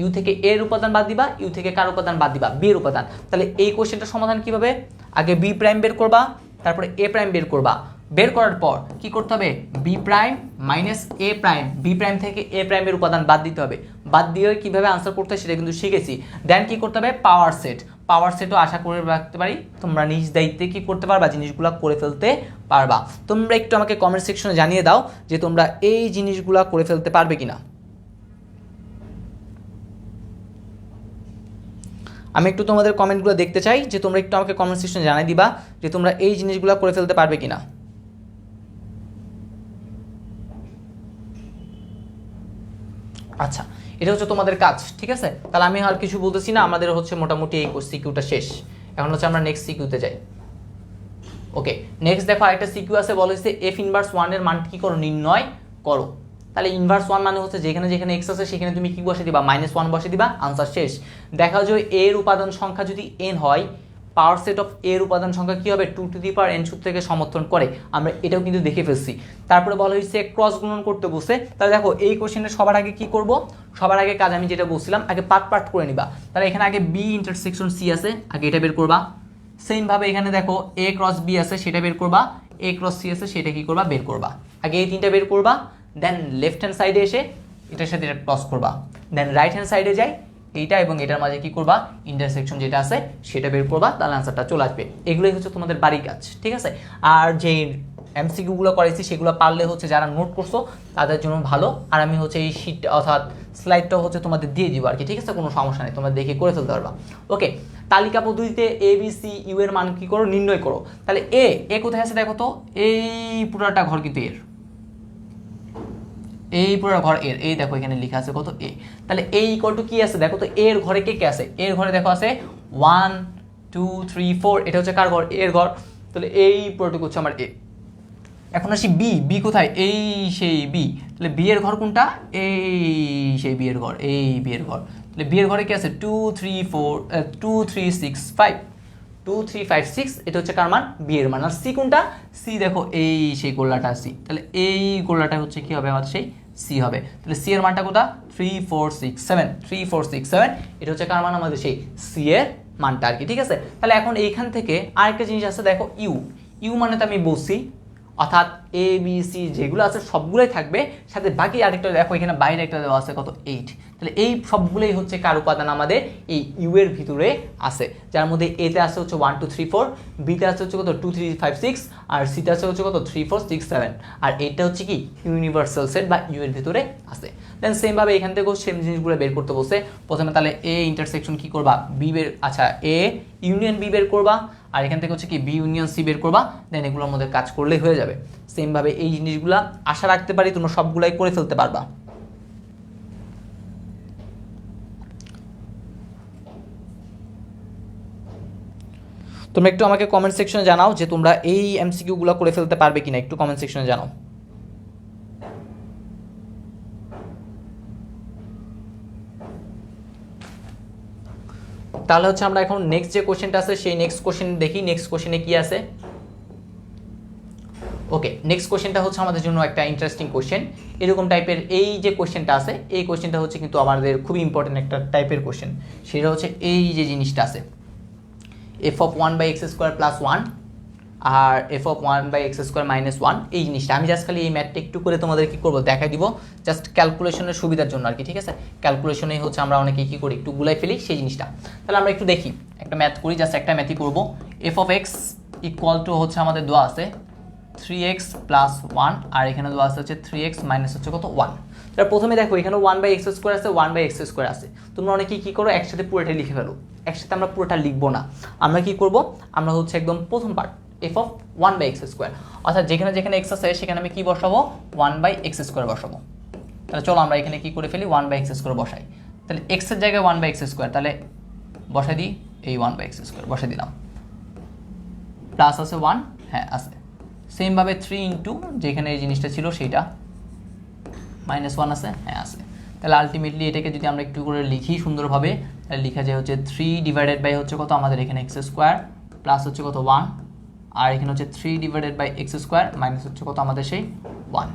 ইউ থেকে এর উপাদান বাদ দিবা, ইউ থেকে কার উপাদান বাদ দিবা, বি এর উপাদান। তাহলে এই কোশ্চেনটার সমাধান কিভাবে, আগে বি প্রাইম বের করবা, তারপরে এ প্রাইম বের করবা, বের করার পর কি করতে হবে, বি প্রাইম মাইনাস এ প্রাইম, বি প্রাইম থেকে এ প্রাইমের উপাদান বাদ দিতে হবে, বাদ দিয়ে কিভাবে আনসার করতে হয় সেটা কিন্তু শিখেছি। দেন কি করতে হবে, পাওয়ার সেট, পাওয়ার সেটও আশা করে রাখতে পারি তোমরা নিজ দায়িত্বে কি করতে পারবা, জিনিসগুলো করে ফেলতে পারবা। তোমরা একটু আমাকে কমেন্ট সেকশনে জানিয়ে দাও যে তোমরা এই জিনিসগুলো করে ফেলতে পারবে কিনা। আমি একটু তোমাদের কমেন্টগুলো দেখতে চাই, যে তোমরা একটু আমাকে কমেন্ট সেকশনে জানিয়ে দিবা যে তোমরা এই জিনিসগুলো করে ফেলতে পারবে কিনা। আচ্ছা, এটা হচ্ছে তোমাদের কাজ, ঠিক আছে। তাহলে আমি আর কিছু বলতেছি না, আমাদের হচ্ছে মোটামুটি এই সিকিউটা শেষ, এখন হচ্ছে আমরা নেক্সট সিকিউতে যাই। ওকে, নেক্সট দেখো আরেকটা সিকিউ আছে, বলা হয়েছে এফ ইনভার্স 1 এর মান কি করো, নির্ণয় করো। তাহলে ইনভার্স 1 মানে হচ্ছে যেখানে যেখানে এক্স আছে সেখানে তুমি কি বসে দিবা, -1 বসে দিবা, আনসার শেষ। দেখা যায় এর উপাদান সংখ্যা যদি n হয়, পাওয়ার সেট অফ এর উপাদান সংখ্যা কি হবে, 2 টু দি পাওয়ার n সূত্রকে সমর্থন করে, আমরা এটাও কিন্তু দেখে ফেলছি। তারপরে বলা হয়েছে ক্রস গুণন করতে বসে। তাহলে দেখো এই কোশ্চেনে সবার আগে কি করব, সবার আগে কাজ আমি যেটা বলছিলাম, আগে পার্ট করে নিবা। তাহলে এখানে আগে বি ইন্টারসেকশন সি আছে, আগে এটা বের করবা। সেম ভাবে এখানে দেখো এ ক্রস বি আছে, সেটা বের করবা, এ ক্রস সি আছে, সেটা কি করবা, বের করবা। আগে এই তিনটা বের করবা, দেন লেফট হ্যান্ড সাইডে এসে এটার সাথে এটা ক্রস করবা, দেন রাইট হ্যান্ড সাইডে যাই এইটা এবং এটার মাঝে কি করবা, ইন্টারসেকশন যেটা আছে সেটা বের করবা, তাহলে আনসারটা চলে আসবে। এগুলোই হচ্ছে তোমাদের বাড়ি কাজ, ঠিক আছে। আর যে এমসিকিউগুলো করেছি সেগুলো পারলে হচ্ছে যারা নোট করছো তাদের জন্য ভালো, আর আমি হচ্ছে এই শিট অর্থাৎ স্লাইডটা হচ্ছে তোমাদের দিয়ে দিব আর কি, ঠিক আছে, কোনো সমস্যা নেই, তোমরা দেখে করে ফেলতে পারবা। ওকে, তালিকা পদ্ধতিতে এ বি সি ইউ এর মান কি করো, নির্ণয় করো। তাহলে এ কোথায় আছে দেখো তো, এই পুরোটা ঘর কিন্তু এর, এই পুরো ঘর এর, এই দেখো এখানে লেখা আছে কত এ। তাহলে এ ইকুয়াল টু কি আছে দেখো তো, এর ঘরে কে কে আছে, এর ঘরে দেখো আছে 1 2 3 4, এটা হচ্ছে কার ঘর, এর ঘর। তাহলে এই পুরোটুকু হচ্ছে আমার এ। এখন আসি বি, বি কোথায়, এই সেই বি। তাহলে বি এর ঘর কোনটা, এই সেই বি এর ঘর, এই বি এর ঘর। তাহলে বি এর ঘরে কি আছে 2 3 4 2 3 6 5, 2 3 5 6, এটা হচ্ছে কার মান, বি এর মান। আর সি কোনটা, সি দেখো এই সেই গোল্লাটা সি। তাহলে এই গোল্লাটা হচ্ছে কি হবে আমাদের, সেই সি হবে। তাহলে সি এর মানটা কোথা, 3 4 6 7, 3 4 6 7, এটা হচ্ছে কার মান, আমাদের সেই সি এর মানটা আর কি। ঠিক আছে, তাহলে এখন এইখান থেকে আরেকটা জিনিস আছে দেখো, ইউ, ইউ মানে তো আমি বলছি, অর্থাৎ এ বি সি যেগুলো আছে সবগুলোই থাকবে, সাথে বাকি আরেকটা দেখো এখানে বাইরে একটা দেওয়া আছে কত 8। তাহলে এই সবগুলোই হচ্ছে কার উপাদান, আমাদের এই ইউ এর ভিতরে আছে, যার মধ্যে এতে আছে হচ্ছে 1 2 3 4, বিতে আছে হচ্ছে কত 2 3 5 6, আর সিতে আছে হচ্ছে কত 3 4 6 7, আর এটা হচ্ছে কি ইউনিভার্সাল সেট বা ইউ এর ভিতরে আছে। দেন সেম ভাবে এখান থেকেও সেম জিনিসগুলো বের করতে বলছে। প্রথমে তাহলে এ ইন্টারসেকশন কি করবা, বি বের, আচ্ছা এ ইউনিয়ন বি বের করবা, আর এখান থেকে হচ্ছে কি বি ইউনিয়ন সি বের করবা। দেন এগুলোর মধ্যে কাজ করলেই হয়ে যাবে। সেম ভাবে এই জিনিসগুলা আশা রাখতে পারি তোমরা সবগুলাই করে ফেলতে পারবা। তোমরা একটু আমাকে কমেন্ট সেকশনে জানাও যে তোমরা এই এমসিকিউ গুলো করে ফেলতে পারবে কিনা, একটু কমেন্ট সেকশনে জানাও। তাহলে হচ্ছে আমরা এখন নেক্সট যে কোশ্চেনটা আছে সেই নেক্সট কোশ্চেন দেখি, নেক্সট কোশ্চেনে কি আছে। ওকে, নেক্সট কোশ্চেনটা হচ্ছে আমাদের জন্য একটা ইন্টারেস্টিং কোশ্চেন। এরকম টাইপের এই যে কোশ্চেনটা আছে, এই কোশ্চেনটা হচ্ছে কিন্তু আমাদের খুবই ইম্পর্টেন্ট একটা টাইপের কোশ্চেন। সেটা হচ্ছে এই যে জিনিসটা আছে, এফ অফ 1/x² প্লাস 1 আর এফ অফ 1/x² মাইনাস 1, এই জিনিসটা আমি জাস্ট খালি এই ম্যাথটা একটু করে তোমাদের কি করবো দেখাই দিব, জাস্ট ক্যালকুলেশনের সুবিধার জন্য আর কি। ঠিক আছে, ক্যালকুলেশনে হচ্ছে আমরা অনেকে কি করি, একটু গুলাই ফেলি সেই জিনিসটা। তাহলে আমরা একটু দেখি, একটা ম্যাথ করি, জাস্ট একটা ম্যাথই করবো। F of X equal two হচ্ছে আমাদের দেওয়া আছে 3x প্লাস 1, আর এখানে দেওয়া আছে হচ্ছে 3x মাইনাস হচ্ছে কত 1। তাহলে প্রথমে দেখো এখানে 1/x² আছে, 1/x² আছে। তোমরা অনেকে কি করো, একসাথে পুরোটা লিখে ফেলো। একসাথে আমরা পুরোটা লিখবো না, আমরা কি করব, আমরা হচ্ছে একদম প্রথম পার্ট এফ অফ 1/x², অর্থাৎ যেখানে যেখানে এক্স আছে সেখানে আমি কি বসাবো, 1/x² বসাবো। তাহলে চলো আমরা এখানে কি করে ফেলি, 1/x² বসাই। তাহলে x এর জায়গায় 1/x², তাহলে বসাই দিই, এই 1/x² বসাই দিলাম। প্লাস আছে 1, হ্যাঁ আছে। সেম ভাবে 3 ইন্টু যেখানে এই জিনিসটা ছিল সেইটা, -1 আছে, হ্যাঁ আছে। তাহলে আলটিমেটলি এটাকে যদি আমরা একটু করে লিখি সুন্দরভাবে, তাহলে লেখা যায় হচ্ছে 3 ডিভাইডেড বাই হচ্ছে কত আমাদের এখানে x² প্লাস হচ্ছে কত 1, আর এখানে হচ্ছে 3 ডিভাইডেড বাই x² মাইনাস হচ্ছে কত আমাদের সেই 1।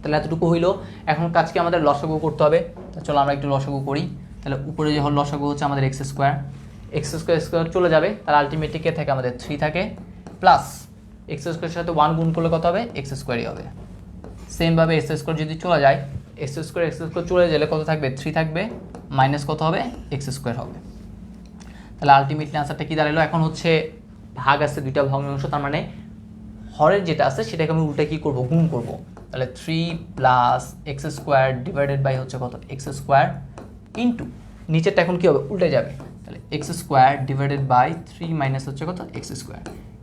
তাহলে এতটুকু হইলো। এখন কাজকে আমাদের লসাগু করতে হবে। তাহলে চলো আমরা একটু লসাগু করি। তাহলে উপরে যে হল লসাগু হচ্ছে আমাদের x² চলে যাবে, তাহলে আলটিমেটলি কে থাকে আমাদের 3 থাকে, প্লাস x² এর সাথে 1 গুণ করলে কত হবে, x² হবে। সেম ভাবে x² যদি চলে যায়, x² চলে গেলে কত থাকবে, 3 থাকবে, মাইনাস কত হবে, x² হবে। তাহলে আলটিমেটলি আনসারটা কি দাঁড়ালো, এখন হচ্ছে ভাগ আছে দুইটা ভগ্নাংশ, তার মানে হরের যেটা আছে সেটাকে আমি উল্টে কি করব, গুণ করব। তাহলে 3 প্লাস x² ডিভাইডেড বাই হচ্ছে কত x² ইন্টু নিচেরটা এখন কি হবে, উল্টে যাবে। তাহলে x² ডিভাইডেড বাই 3 মাইনাস হচ্ছে কত x²।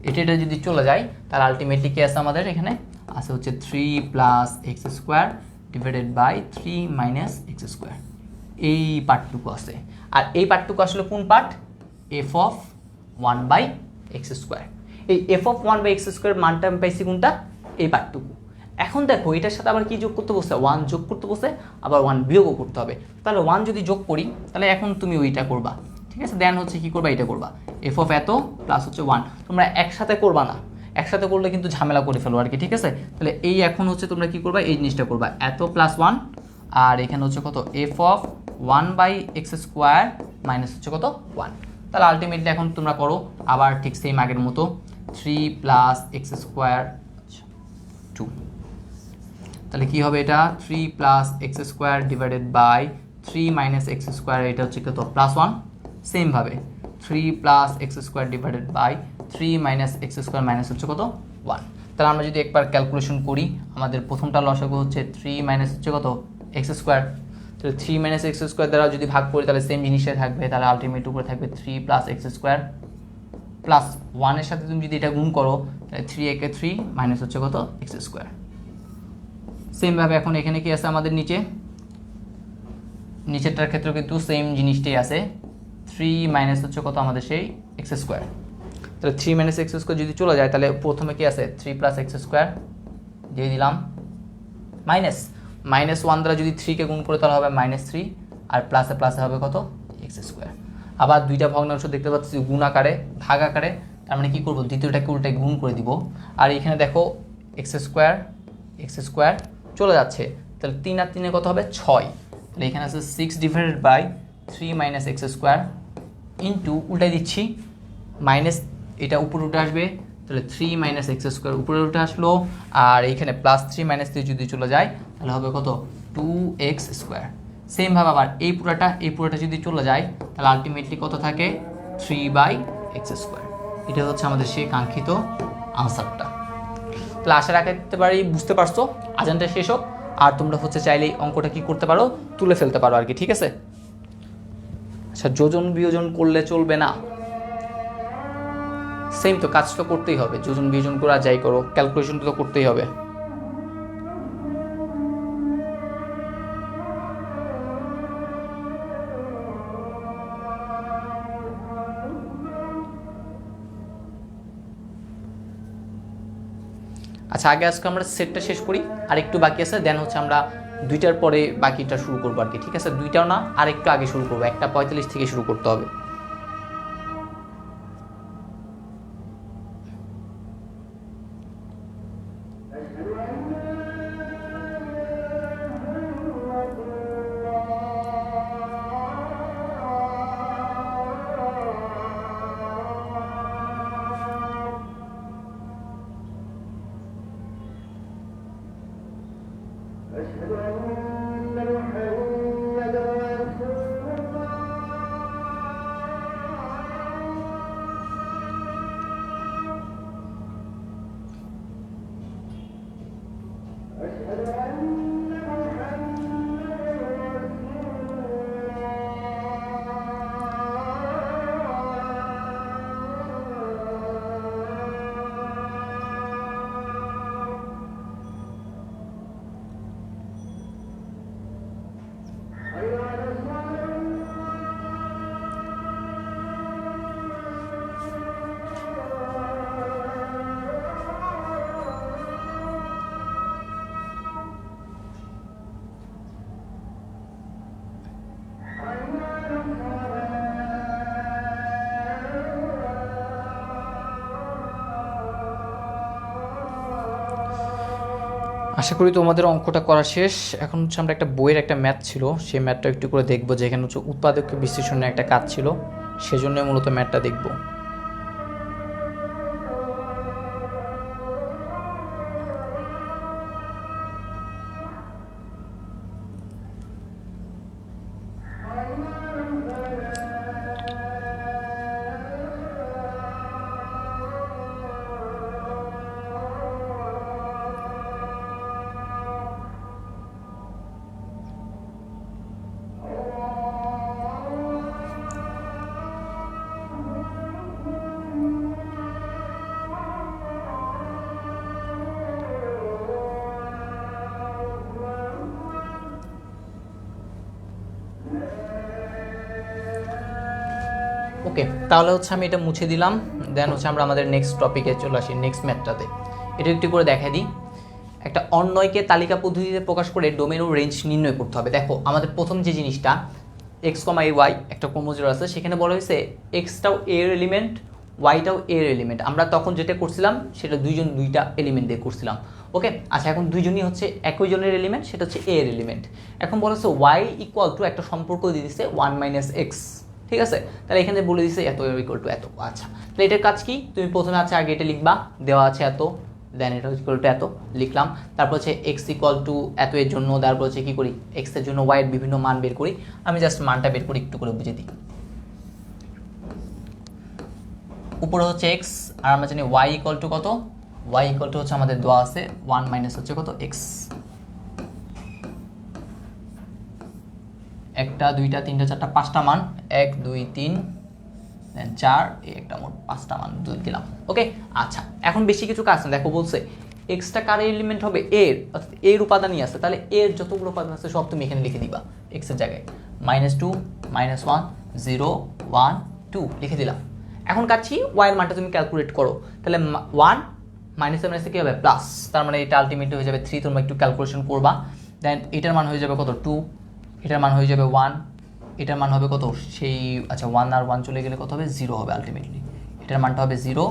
এটা যদি চলে যায় তাহলে আলটিমেটলি কি আছে আমাদের এখানে আছে হচ্ছে 3 plus x² divided by 3 minus x²। এই পার্টটুকু আছে। আর এই পার্টটুকু আসলে কোন পার্ট, এফ অফ 1/x²। এই এফ অফ 1/x² মানটা আমি পাইছি কোনটা, এই পার্টটুকু। এখন দেখো এটার সাথে আবার কি যোগ করতে বসে, 1 যোগ করতে বসে, আবার 1 বিয়োগও করতে হবে। তাহলে 1 যদি যোগ করি তাহলে এখন তুমি ওইটা করবা, ঠিক আছে। দেন হচ্ছে কি করবা, এটা করবা, এফ অফ এত প্লাস হচ্ছে 1। তোমরা একসাথে করবা না, একসাথে করলে কিন্তু ঝামেলা করে ফেলো আর কি, ঠিক আছে। তাহলে এই এখন হচ্ছে তোমরা কি করবা, এই জিনিসটা করবা, এত প্লাস 1, আর এখানে হচ্ছে কত এফ অফ 1/x² মাইনাস হচ্ছে কত 1। তাহলে আলটিমেটলি এখন তোমরা করো আবার ঠিক সেম আগের মতো, 3 প্লাস x² 2। তাহলে কি হবে এটা, 3 plus x² divided by 3 minus x², এটা হচ্ছে কত প্লাস 1। সেম ভাবে 3 plus x² divided by 3 minus x² minus হচ্ছে কত 1। তাহলে আমরা যদি একবার ক্যালকুলেশন করি, আমাদের প্রথমটা লসাগু হচ্ছে 3 মাইনাস হচ্ছে কত x², তাহলে 3 মাইনাস এক্স স্কোয়ার দ্বারা যদি ভাগ করি তাহলে সেম জিনিসটাই থাকবে, তাহলে আলটিমেট উপরে থাকবে 3 প্লাস এক্স স্কোয়ার প্লাস 1 এর সাথে তুমি যদি এটা গুণ করো তাহলে 3 একে 3 মাইনাস হচ্ছে কত এক্স স্কোয়ার। সেমভাবে এখন এখানে কি আছে আমাদের নিচেরটার ক্ষেত্রে কিন্তু সেম জিনিসটাই আছে, 3 মাইনাস হচ্ছে কত আমাদের সেই এক্স স্কোয়ার। তাহলে 3 মাইনাস এক্স স্কোয়ার যদি চলে যায় তাহলে প্রথমে কি আছে 3 প্লাস এক্স স্কোয়ার দিয়ে দিলাম, মাইনাস 1 দ্বারা যদি 3 কে গুণ করে তাহলে হবে -3 আর প্লাসে প্লাসে হবে কত এক্স স্কোয়ার। আবার দুইটা ভগ্নাংশ দেখতে পাচ্ছি গুণ আকারে ভাগ আকারে, তার মানে কি করব দ্বিতীয়টাকে উল্টে গুণ করে দিব। আর এখানে দেখো এক্স স্কোয়ার চলে যাচ্ছে, তাহলে 3 আর 3 কত হবে 6, তাহলে এখানে আছে 6 divided by 3 minus X square into উল্টাই দিচ্ছি মাইনাস, এটা উপরে উঠে আসবে, তাহলে 3 মাইনাস এক্স স্কোয়ার উপরে উঠে আসলো, আর এইখানে প্লাস 3 মাইনাস 3 যদি চলে যায় তাহলে হবে কত 2x স্কোয়ার। সেমভাবে আবার এই পুরোটা যদি চলে যায় তাহলে আলটিমেটলি কত থাকে 3/x স্কোয়ার। এটা হচ্ছে আমাদের সেই কাঙ্ক্ষিত আনসারটা। তাহলে আশা রাখতে পারি বুঝতে পারছো, আজানটা শেষ হোক আর তোমরা হচ্ছে চাইলেই অঙ্কটা কি করতে পারো তুলে ফেলতে পারো আর কি, ঠিক আছে। আচ্ছা যোজন বিয়োজন করলে চলবে না, সেম তো কাজ তো করতেই হবে, যোজন বিয়োজন করা যাই করো ক্যালকুলেশন তো করতেই হবে। আচ্ছা আগে আজকে আমরা সেটটা শেষ করি, আর একটু বাকি আছে, দেন হচ্ছে আমরা 2টার পরে বাকিটা শুরু করবো আর কি, ঠিক আছে। 2টাও না আর একটু আগে শুরু করবো, 1:45 থেকে শুরু করতে হবে। আশা করি তোমাদের অঙ্কটা করা শেষ। এখন হচ্ছে আমরা একটা বইয়ের একটা ম্যাথ ছিল, সেই ম্যাথটা একটু করে দেখবো, যেখানে হচ্ছে উৎপাদক বিশ্লেষণের একটা কাজ ছিল, সেজন্য মূলত ম্যাথটা দেখবো। ওকে, তাহলে হচ্ছে আমি এটা মুছে দিলাম, দেন হচ্ছে আমরা আমাদের নেক্সট টপিকে চলে আসি, নেক্সট ম্যাথটাতে। এটা একটু করে দেখাই দিই। একটা অন্যয়কে তালিকা পদ্ধতিতে প্রকাশ করে ডোমেন ও রেঞ্জ নির্ণয় করতে হবে। দেখো আমাদের প্রথম যে জিনিসটা এক্স কমা এ ওয়াই একটা ক্রোমোজোম আছে, সেখানে বলা হয়েছে এক্সটাও এর এলিমেন্ট ওয়াইটাও এর এলিমেন্ট। আমরা তখন যেটা করছিলাম সেটা দুইটা এলিমেন্ট দিয়ে করছিলাম। ওকে, আচ্ছা এখন দুইজনই হচ্ছে একই জনের এলিমেন্ট, সেটা হচ্ছে এর এলিমেন্ট। এখন বলা হচ্ছে ওয়াই ইকুয়াল টু একটা সম্পর্ক দিয়ে দিচ্ছে 1 - x, ঠিক আছে। তাহলে এখানে বলে দিচ্ছে এত ইকুয়াল টু এত। আচ্ছা তাহলে এটার কাজ কি, তুমি প্রথমে আছে আগে এটা লিখবা, দেওয়া আছে এত, দেন এটা ইকুয়াল টু এত লিখলাম, তারপর হচ্ছে এক্স ইকুয়াল টু এত এর জন্য, তারপর হচ্ছে কী করি এক্স এর জন্য ওয়াই এর বিভিন্ন মান বের করি। আমি জাস্ট মানটা বের করি একটু করে বুঝে দিই। উপরে হচ্ছে এক্স আর আমরা জানি ওয়াই ইকুয়াল টু কত, ওয়াই ইকুয়াল টু হচ্ছে আমাদের দেওয়া আছে 1 - হচ্ছে কত এক্স। একটা দুইটা তিনটা চারটা পাঁচটা মান, 1 2 3 4, এই একটা মোট 5টা মান দিলাম। ওকে, আচ্ছা এখন বেশি কিছু কাজ না, দেখো বলছে এক্সটা কার এলিমেন্ট হবে, এর, অর্থাৎ এর উপাদানই আছে, তাহলে এর যতগুলো উপাদান আছে সব তুমি এখানে লিখে দিবা এক্স এর জায়গায়, -2 -1 0 1 2 লিখে দিলাম। এখন কাচ্ছি ওয়াই এর মানটা তুমি ক্যালকুলেট করো, তাহলে 1 মাইনাসে মাইনাসে কী হবে প্লাস, তার মানে এটা আলটিমেটলি হয়ে যাবে 3, তোমরা একটু ক্যালকুলেশন করবা। দেন এটার মান হয়ে যাবে কত 2, এটার মান হয়ে যাবে 1, এটার মান হবে কত সেই, আচ্ছা 1 আর 1 চলে গেলে কত হবে 0 হবে আলটিমেটলি, এটার মানটা হবে 0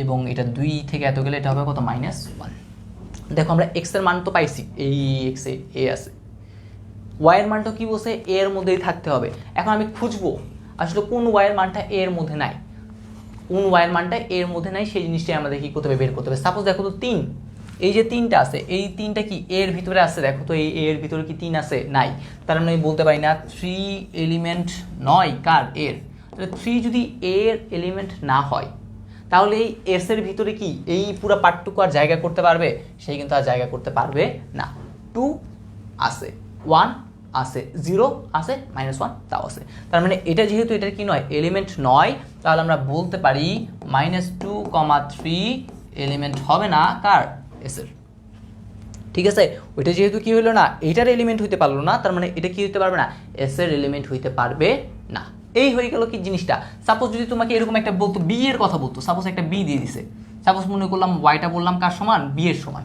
এবং এটা 2 থেকে এত গেলে এটা হবে কত -1। দেখো আমরা এক্স এর মান তো পাইছি, এই এক্স এ আছে, ওয়াই এর মানটা কি বলছে এ এর মধ্যেই থাকতে হবে। এখন আমি খুঁজবো আসলে কোন ওয়াই এর মানটা এ এর মধ্যে নাই, কোন ওয়াই এর মানটা এর মধ্যে নাই সেই জিনিসটাই আমাদের কি করতে হবে, বের করতে হবে। সাপোজ দেখো তো 3, এই যে 3টা আছে, এই 3টা কি এর ভিতরে আছে, দেখো তো এই এর ভিতরে কি 3 আছে, নাই, তার মানে আমি বলতে পারি না 3 এলিমেন্ট নয় কার এর। তাহলে 3 যদি এর এলিমেন্ট না হয় তাহলে এই এস এর ভিতরে কি এই পুরো পার্টটুকু আর জায়গা করতে পারবে, সেই কিন্তু আর জায়গা করতে পারবে না। 2 আছে, 1 আছে, 0 আছে, -1 তাও আছে, তার মানে এটা যেহেতু এটার কি নয় এলিমেন্ট নয়, তাহলে আমরা বলতে পারি -2, 3 এলিমেন্ট হবে না কার এস এর। ঠিক আছে, ওইটা যেহেতু কি হইলো না এটার এলিমেন্ট হইতে পারলো না, তার মানে এটা কি হইতে পারবে না, এস এর এলিমেন্ট হইতে পারবে না। এই হয়ে গেল কি জিনিসটা। সাপোজ যদি তোমাকে এরকম একটা বলতো বি এর কথা বলতো, সাপোজ একটা বি দিয়ে দিছে, সাপোজ মনে করলাম ওয়াইটা বললাম কার সমান, বি এর সমান,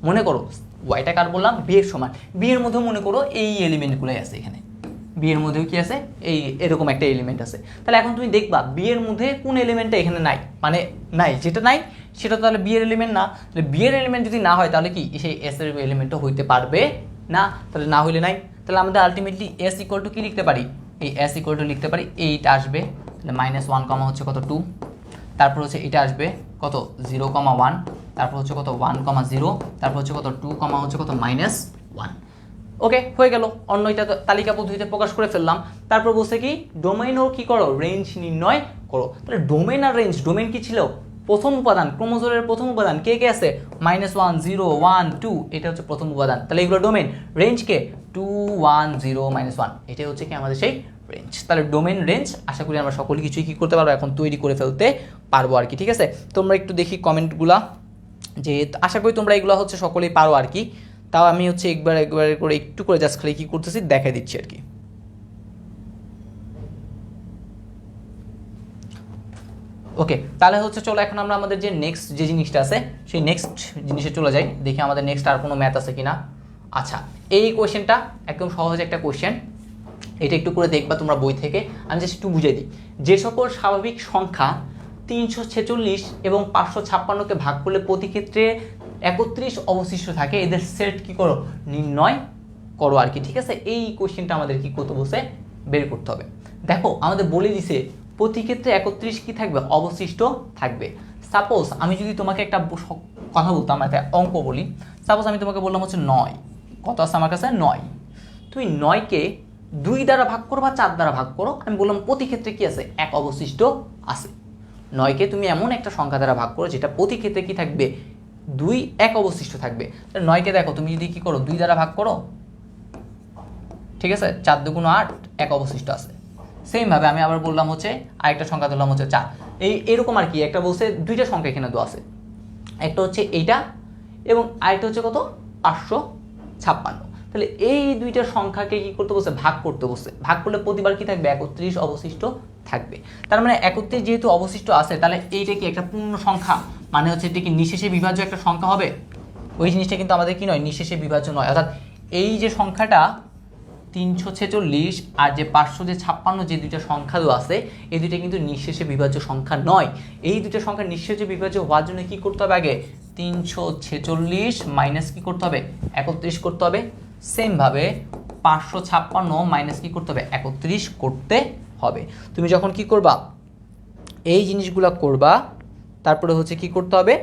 মনে করো ওয়াইটা কার বললাম বি এর সমান, বি এর মধ্যেও মনে করো এই এলিমেন্টগুলোই আছে, এখানে বি এর মধ্যেও কি আছে এই এরকম একটা এলিমেন্ট আছে। তাহলে এখন তুমি দেখবা বি এর মধ্যে কোন এলিমেন্টটা এখানে নাই, মানে নাই, যেটা নাই সেটা তাহলে বি এর এলিমেন্ট না। তাহলে বি এর এলিমেন্ট যদি না হয় তাহলে কি সেই এস এর এলিমেন্টও হইতে পারবে না, তাহলে না হইলে নাই। তাহলে আমাদের আলটিমেটলি এস ইকুয়াল টু কি লিখতে পারি, এই এস ইকুয়াল টু লিখতে পারি 8 আসবে, তাহলে -1 হচ্ছে কত 2, তারপর হচ্ছে এটা আসবে কত 0, 1, তারপর হচ্ছে কত 1, 0, তারপর হচ্ছে কত 2, হচ্ছে কত -1। ওকে, হয়ে গেল, অন্য এটা তালিকা পদ্ধতিতে প্রকাশ করে ফেললাম। তারপর বলছে কি ডোমেইন ও কি করো রেঞ্জ নির্ণয় করো। তাহলে ডোমেইন আর রেঞ্জ, ডোমেইন কি ছিল প্রথম উপাদান, ক্রোমোজোমের প্রথম উপাদান কে কে আছে -1 0 1 2, এটা হচ্ছে প্রথম উপাদান, তাহলে এগুলো ডোমেইন। রেঞ্জ কে 2 1 0 -1, এটাই হচ্ছে কি আমাদের সেই রেঞ্জ। তাহলে ডোমেইন রেঞ্জ আশা করি আমরা সকল কিছুই কি করতে পারবো এখন তৈরি করে ফেলতে পারবো আর কি। ঠিক আছে, তোমরা একটু দেখি কমেন্টগুলা, যে আশা করি তোমরা এগুলো হচ্ছে সকলেই পারো আর কি। তাও আমি হচ্ছে একবার করে একটু করে জাস্ট খালি কি করতেছি দেখাই দিচ্ছি আর কি। ওকে, তাহলে হচ্ছে চলো এখন আমরা আমাদের যে নেক্সট যে জিনিসটা আছে সেই নেক্সট জিনিসে চলে যাই, দেখি আমাদের নেক্সট আর কোনো ম্যাথ আছে কিনা। আচ্ছা, এই কোয়েশ্চেনটা একদম সহজ একটা কোয়েশ্চেন, এটা একটু করে দেখবা তোমরা বই থেকে, আমি জাস্ট একটু বুঝিয়ে দিই। যে সকল স্বাভাবিক সংখ্যা 346 এবং 556কে ভাগ করলে প্রতি ক্ষেত্রে 31 অবশিষ্ট থাকে, এদের সেট কি করো নির্ণয় করো আর কি। ঠিক আছে, এই কোয়েশ্চেনটা আমাদের কি করতে বসে বের করতে হবে। দেখো আমাদের বলে দিছে প্রতি ক্ষেত্রে 31 কি থাকবে অবশিষ্ট থাকবে। সাপোজ আমি যদি তোমাকে একটা কথা বলতাম, একটা অঙ্ক বলি, সাপোজ আমি তোমাকে বললাম হচ্ছে 9, কত আছে আমার কাছে 9, তুমি 9কে 2 দ্বারা ভাগ করো বা 4 দ্বারা ভাগ করো, আমি বললাম প্রতি ক্ষেত্রে কি আছে 1 অবশিষ্ট আছে। 9কে তুমি এমন একটা সংখ্যা দ্বারা ভাগ করো যেটা প্রতি ক্ষেত্রে কি থাকবে 2 1 অবশিষ্ট থাকবে। 9কে দেখো তুমি যদি কি করো 2 দ্বারা ভাগ করো, ঠিক আছে, 4 2 8 1 অবশিষ্ট আছে। সেম ভাবে আমি আবার বললাম হচ্ছে আরেকটা সংখ্যা ধরলাম হচ্ছে 4, এরকম আর কি। একটা বলছে 2টা সংখ্যা এখানে দেওয়া আছে, একটা হচ্ছে এইটা এবং আরেকটা হচ্ছে কত 556। তাহলে এই 2টা সংখ্যাকে কি করতে বলছে ভাগ করতে বলছে, ভাগ করলে প্রতিবার কি থাকবে 31 অবশিষ্ট থাকবে। তার মানে 31 যেহেতু অবশিষ্ট আছে তাহলে এইটা কি একটা পূর্ণ সংখ্যা, মানে হচ্ছে এটা কি নিঃশেষে বিভাজ্য একটা সংখ্যা হবে। ওই জিনিসটা কিন্তু আমাদের কি নয় নিঃশেষে বিভাজ্য নয়, অর্থাৎ এই যে সংখ্যাটা 346 আর যে 556 যে 2টা সংখ্যা আছে এই 2টা কিন্তু নিঃশেষে বিভাজ্য সংখ্যা নয়। এই 2টা সংখ্যা নিঃশেষে বিভাজ্য হওয়ার জন্য কি করতে হবে আগে 346 মাইনাস কি করতে হবে 31 করতে হবে। সেম ভাবে 556 মাইনাস কি করতে হবে 31 করতে হবে। তুমি যখন কি করবা এই জিনিসগুলো করবা, তারপরে হচ্ছে কি করতে হবে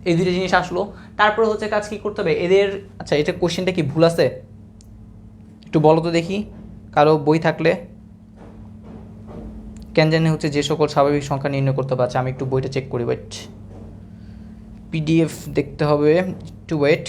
এই 2টা জিনিস আসলো, তারপরে হচ্ছে কাজ কি করতে হবে এদের। আচ্ছা, এটা কোশ্চেনটা কি ভুল আছে একটু বলো তো দেখি, কারো বই থাকলে। কেন জানি হচ্ছে যে সকল স্বাভাবিক সংখ্যা নির্ণয় করতে পারছে, আমি একটু বইটা চেক করি, ওয়েট, পিডিএফ দেখতে হবে, একটু ওয়েট।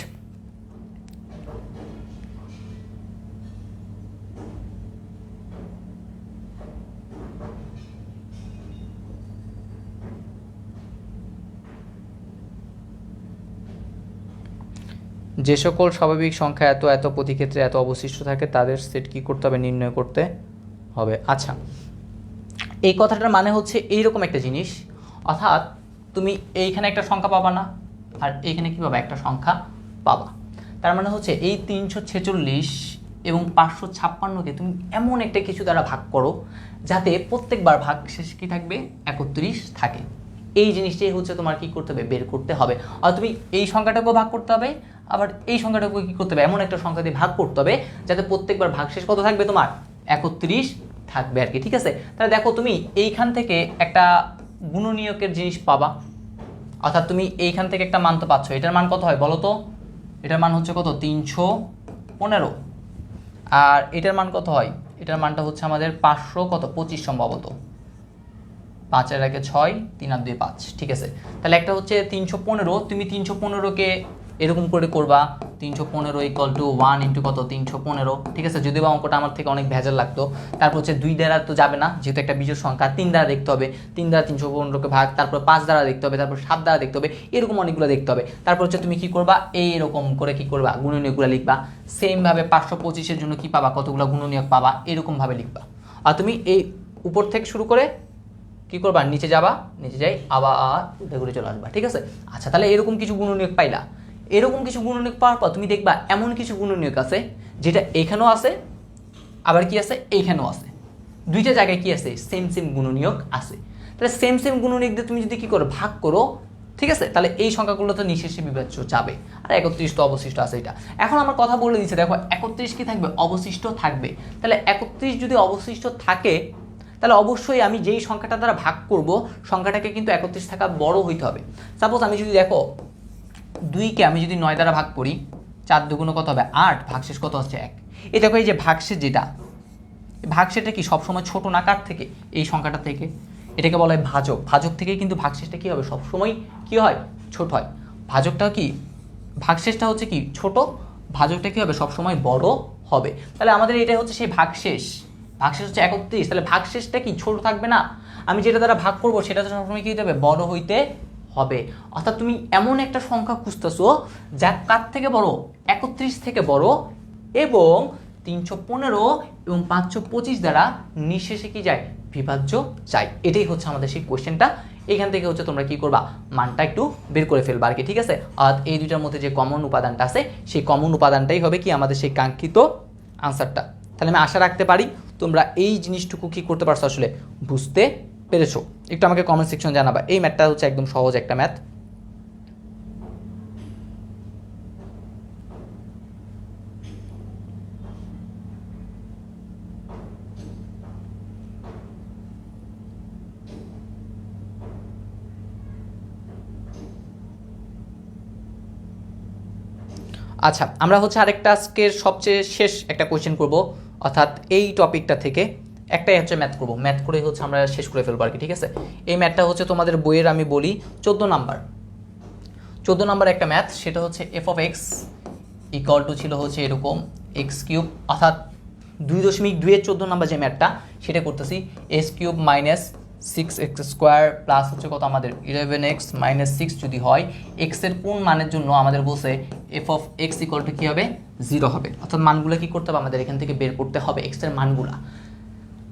যে সকল স্বাভাবিক সংখ্যা এত এত প্রতি ক্ষেত্রে এত অবশিষ্ট থাকে তাদের সেট কি করতে হবে, নির্ণয় করতে হবে। আচ্ছা, এই কথাটার মানে হচ্ছে এইরকম একটা জিনিস, অর্থাৎ তুমি এইখানে একটা সংখ্যা পাবা না, আর এইখানে কী পাবা, একটা সংখ্যা পাবা। তার মানে হচ্ছে এই 346 এবং 556কে তুমি এমন একটা কিছু দ্বারা ভাগ করো যাতে প্রত্যেকবার ভাগ শেষে কী থাকবে, 31 থাকে। এই জিনিসটাই হচ্ছে তোমার কি করতে হবে, বের করতে হবে। আর তুমি এই সংখ্যাটাকেও ভাগ করতে হবে, আবার এই সংখ্যাটাকেও কী করতে হবে, এমন একটা সংখ্যা দিয়ে ভাগ করতে হবে যাতে প্রত্যেকবার ভাগশেষ কত থাকবে, তোমার 31 থাকবে আর কি। ঠিক আছে, তাহলে দেখো তুমি এইখান থেকে একটা গুণনীয়কের জিনিস পাবা, অর্থাৎ তুমি এইখান থেকে একটা মান তো পাচ্ছ। এটার মান কত হয় বলো তো, এটার মান হচ্ছে কত, 315। আর এটার মান কত হয়, এটার মানটা হচ্ছে আমাদের 525 সম্ভবত, 5 এর আগে 6, 3 আর 2 5। ঠিক আছে, তাহলে একটা হচ্ছে 315, তুমি 315কে এরকম করে করবা, 315 ইকুয়াল টু 1 ইন্টু কত, 315। ঠিক আছে, যদিও বা অঙ্কটা আমার থেকে অনেক ভেজাল লাগতো। তারপর হচ্ছে 2 দ্বারা তো যাবে না, যেহেতু একটা বিজোড় সংখ্যা, 3 দ্বারা দেখতে হবে, 3 দ্বারা 315কে ভাগ, তারপর 5 দ্বারা দেখতে হবে, তারপর 7 দ্বারা দেখতে হবে, এরকম অনেকগুলো দেখতে হবে। তারপর হচ্ছে তুমি কি করবা, এইরকম করে কি করবা, গুণনীয়কগুলো লিখবা। সেমভাবে 525-এর জন্য কি পাবা, কতগুলো গুণনীয়ক পাবা, এরকমভাবে লিখবা। আর তুমি এই উপর থেকে শুরু করে কি করবা, নিচে যাবা, নিচে যাই আবার উঠে ঘুরে চলে আসবা। ঠিক আছে, আচ্ছা, তাহলে এরকম কিছু গুণনীয়ক পাইলা। এরকম কিছু গুণনীয়ক পাওয়ার পর তুমি দেখবা এমন কিছু গুণনীয়ক আছে যেটা এখানেও আছে, আবার কি আছে, এইখানেও আছে। দুইটা জায়গায় কি আছে, সেম সেম গুণনীয়ক আছে। তাহলে সেম সেম গুণনীয়ক দিয়ে তুমি যদি কি করো, ভাগ করো, ঠিক আছে, তাহলে এই সংখ্যাগুলো তো নিঃশেষে বিভাজ্য যাবে। আর 31 তো অবশিষ্ট আছে। এটা এখন আমার কথা বলে দিচ্ছে, দেখো 31 কি থাকবে, অবশিষ্ট থাকবে। তাহলে 31 যদি অবশিষ্ট থাকে, তাহলে অবশ্যই আমি যেই সংখ্যাটা দ্বারা ভাগ করব সংখ্যাটাকে কিন্তু 31 থাকা বড় হইতে হবে। সাপোজ আমি যদি দেখো 2কে আমি যদি 9 দ্বারা ভাগ করি, 4 দুগুণ কত হবে, 8, ভাগশেষ কত হচ্ছে 1। এই দেখো এই যে ভাগশেষ, যেটা ভাগশেষটা কি সবসময় ছোট না কার থেকে, এই সংখ্যাটা থেকে, এটাকে বলা হয় ভাজক। ভাজক থেকে কিন্তু ভাগশেষটা কি হবে, সবসময় কি হয়, ছোট হয়। ভাজকটা কি, ভাগশেষটা হচ্ছে কি ছোট, ভাজকটা কি হবে, সবসময় বড় হবে। তাহলে আমাদের এটা হচ্ছে সেই ভাগশেষ, ভাগশেষ হচ্ছে 31। তাহলে ভাগশেষটা কি ছোট থাকবে না, আমি যেটা দ্বারা ভাগ করবো সেটা তো সবসময় কি হতে হবে, বড় হইতে হবে। অর্থাৎ তুমি এমন একটা সংখ্যা খুঁজতেছো যা কার থেকে বড়, 31 থেকে বড়, এবং 315 এবং 525 দ্বারা নিঃশেষে কি যায়, বিভাজ্য চাই। এটাই হচ্ছে আমাদের সেই কোশ্চেনটা। এখান থেকে হচ্ছে তোমরা কি করবা, মানটা একটু বের করে ফেলবা আর কি। ঠিক আছে, আর এই দুইটার মধ্যে যে কমন উপাদানটা আছে, সেই কমন উপাদানটাই হবে কি আমাদের সেই কাঙ্ক্ষিত আনসারটা। তাহলে আমি আশা রাখতে পারি তোমরা এই জিনিসটুকু কি করতে পারছো, আসলে বুঝতে পেরেছো। একটু আমাকে কমেন্ট সেকশন জানাবা। এই ম্যাথটা হচ্ছে একদম সহজ একটা ম্যাথ। আচ্ছা, আমরা হচ্ছে আরেকটা আজকের সবচেয়ে শেষ একটা কোয়েশ্চেন করব, অর্থাৎ এই টপিকটা থেকে একটাই হচ্ছে ম্যাথ করব। ম্যাথ করে হচ্ছে আমরা শেষ করে ফেলবো আর কি। ঠিক আছে, এই ম্যাথটা হচ্ছে তোমাদের বইয়ের আমি বলি 14 নাম্বার একটা ম্যাথ। সেটা হচ্ছে F of X equal two ছিল হচ্ছে এরকম এক্স কিউব, অর্থাৎ 2.2 এর 14 নাম্বার যে ম্যাথটা সেটা করতেছি, x cube minus 6x square plus হচ্ছে কত আমাদের 11x মাইনাস 6 যদি হয়, এক্সের কোন মানের জন্য আমাদের বলছে F of X equal to কী হবে, 0 হবে। অর্থাৎ মানগুলো কী করতে হবে, আমাদের এখান থেকে বের করতে হবে এক্সের মানগুলা।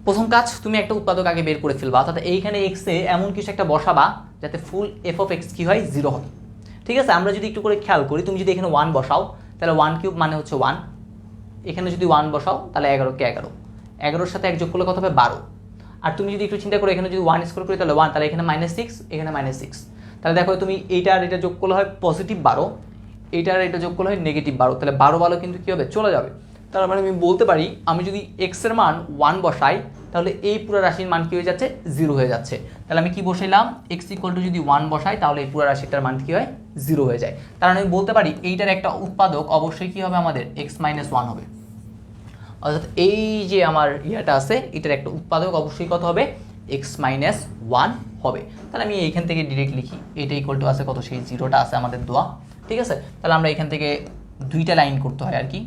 প্রথম কাজ, তুমি একটা উৎপাদক আগে বের করে ফেলবা, অর্থাৎ এইখানে এক্সে এমন কিছু একটা বসাবা যাতে ফুল এফ অফ এক্স কী হয়, 0 হয়। ঠিক আছে, আমরা যদি একটু করে খেয়াল করি, তুমি যদি এখানে 1 বসাও তাহলে 1 কিউব মানে হচ্ছে 1, এখানে যদি 1 বসাও তাহলে 11কে 11, 11-এর সাথে 1 যোগ করলে কত হবে, 12। আর তুমি যদি একটু চিন্তা করো, এখানে যদি 1 স্কোয়ার করি তাহলে 1, তাহলে এখানে -6, এখানে -6, তাহলে দেখো তুমি এইটা আর এটা যোগ করলে হয় পজিটিভ 12, এইটা আর এটা যোগ করলে হয় নেগেটিভ 12, তাহলে 12 কিন্তু কী হবে, চলে যাবে। তার মানে আমি বলতে পারি, আমি যদি এক্স এর মান 1 বসাই তাহলে এই পুরো রাশির মান কী হয়ে যাচ্ছে, 0 হয়ে যাচ্ছে। তাহলে আমি কি বসাইলাম, এক্স ইকুয়াল টু যদি 1 বসাই তাহলে এই পুরো রাশিটার মান কী হয়, 0 হয়ে যায়। কারণ আমি বলতে পারি এইটার একটা উৎপাদক অবশ্যই কী হবে, আমাদের x-1 হবে। অর্থাৎ এই যে আমার ইয়াটা আছে, এটার একটা উৎপাদক অবশ্যই কত হবে, x-1 হবে। তাহলে আমি এইখান থেকে ডিরেক্ট লিখি, এটা ইকুয়াল টু আছে কত, সেই 0টা আছে আমাদের দেওয়া। ঠিক আছে, তাহলে আমরা এখান থেকে 2টা লাইন করতে হয় আর কি।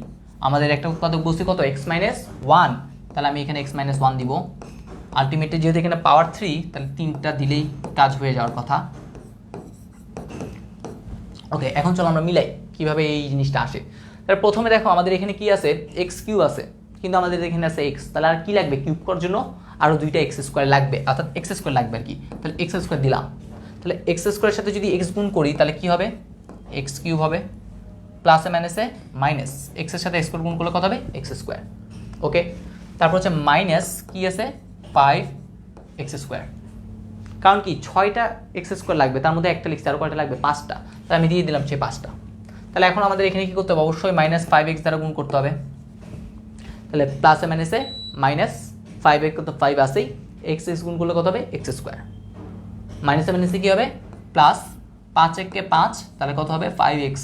আমাদের একটা উৎপাদক বলছি কত, x-1, তাহলে আমি এখানে x-1 দিব। আলটিমেটলি যেহেতু এখানে পাওয়ার 3, তাহলে 3টা দিলেই কাজ হয়ে যাওয়ার কথা। ওকে, এখন চলো আমরা মিলাই কীভাবে এই জিনিসটা আসে। তাহলে প্রথমে দেখো আমাদের এখানে কি আছে, এক্স কিউব আছে, কিন্তু আমাদের এখানে আছে এক্স, তাহলে আর কি লাগবে, কিউব করার জন্য আরও দুইটা এক্স স্কোয়ার লাগবে, অর্থাৎ এক্স স্কোয়ার লাগবে আর কি। তাহলে এক্স স্কোয়ার দিলাম, তাহলে এক্স স্কোয়ারের সাথে যদি এক্স গুণ করি তাহলে কি হবে, এক্স কিউব হবে, প্লাসে মাইনাসে মাইনাস, এক্সের সাথে স্কোয়ার গুণ করলে কত হবে, এক্স স্কোয়ার। ওকে, তারপর হচ্ছে মাইনাস কি আছে, 5 এক্স স্কোয়ার, কারণ কি 6টা এক্স স্কোয়ার লাগবে, তার মধ্যে একটা লিখছে, আরও কয়টা লাগবে, 5টা, তাই আমি দিয়ে দিলাম সে 5টা। তাহলে এখন আমাদের এখানে কী করতে হবে, অবশ্যই -5x দ্বারা গুণ করতে হবে, তাহলে প্লাসে মাইনাসে মাইনাস 5x কত 5 আসেই, এক্স গুণ করলে কত হবে, এক্স স্কোয়ার, মাইনাসে মাইনাসে কী হবে, প্লাস 5 কে 5, তাহলে কত হবে 5x।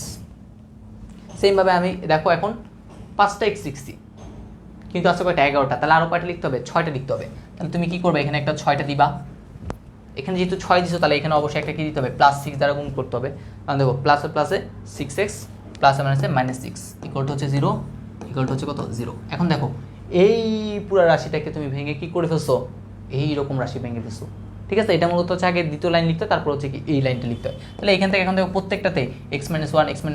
সেমভাবে আমি দেখো এখন 5টা এক্স লিখছি, কিন্তু আছে কয়টা, 11টা, তাহলে আরও কয়টা লিখতে হবে, 6টা লিখতে হবে। তাহলে তুমি কী করবে, এখানে একটা 6টা দিবা, এখানে যেহেতু 6 দিছো তাহলে এখানে অবশ্যই একটা কি দিতে হবে, +6 দ্বারা গুণ করতে হবে। কারণ দেখো প্লাসে প্লাসে 6x, প্লাসে মাইনাসে -6 ইকুয়াল টু হচ্ছে 0, ইকুয়াল টু হচ্ছে কত, 0। এখন দেখো এই পুরো রাশিটাকে তুমি ভেঙে কি করে ফেলছো, এইরকম রাশি ভেঙে ফেলছো, ঠিক আছে। এটা মূলত হচ্ছে আগে দ্বিতীয় লাইন লিখতে হয়, তারপর হচ্ছে কি এই লাইনটা লিখতে হয়। তাহলে এখান থেকে এখন দেখো প্রত্যেকটাতে x - 1 x - 1 x -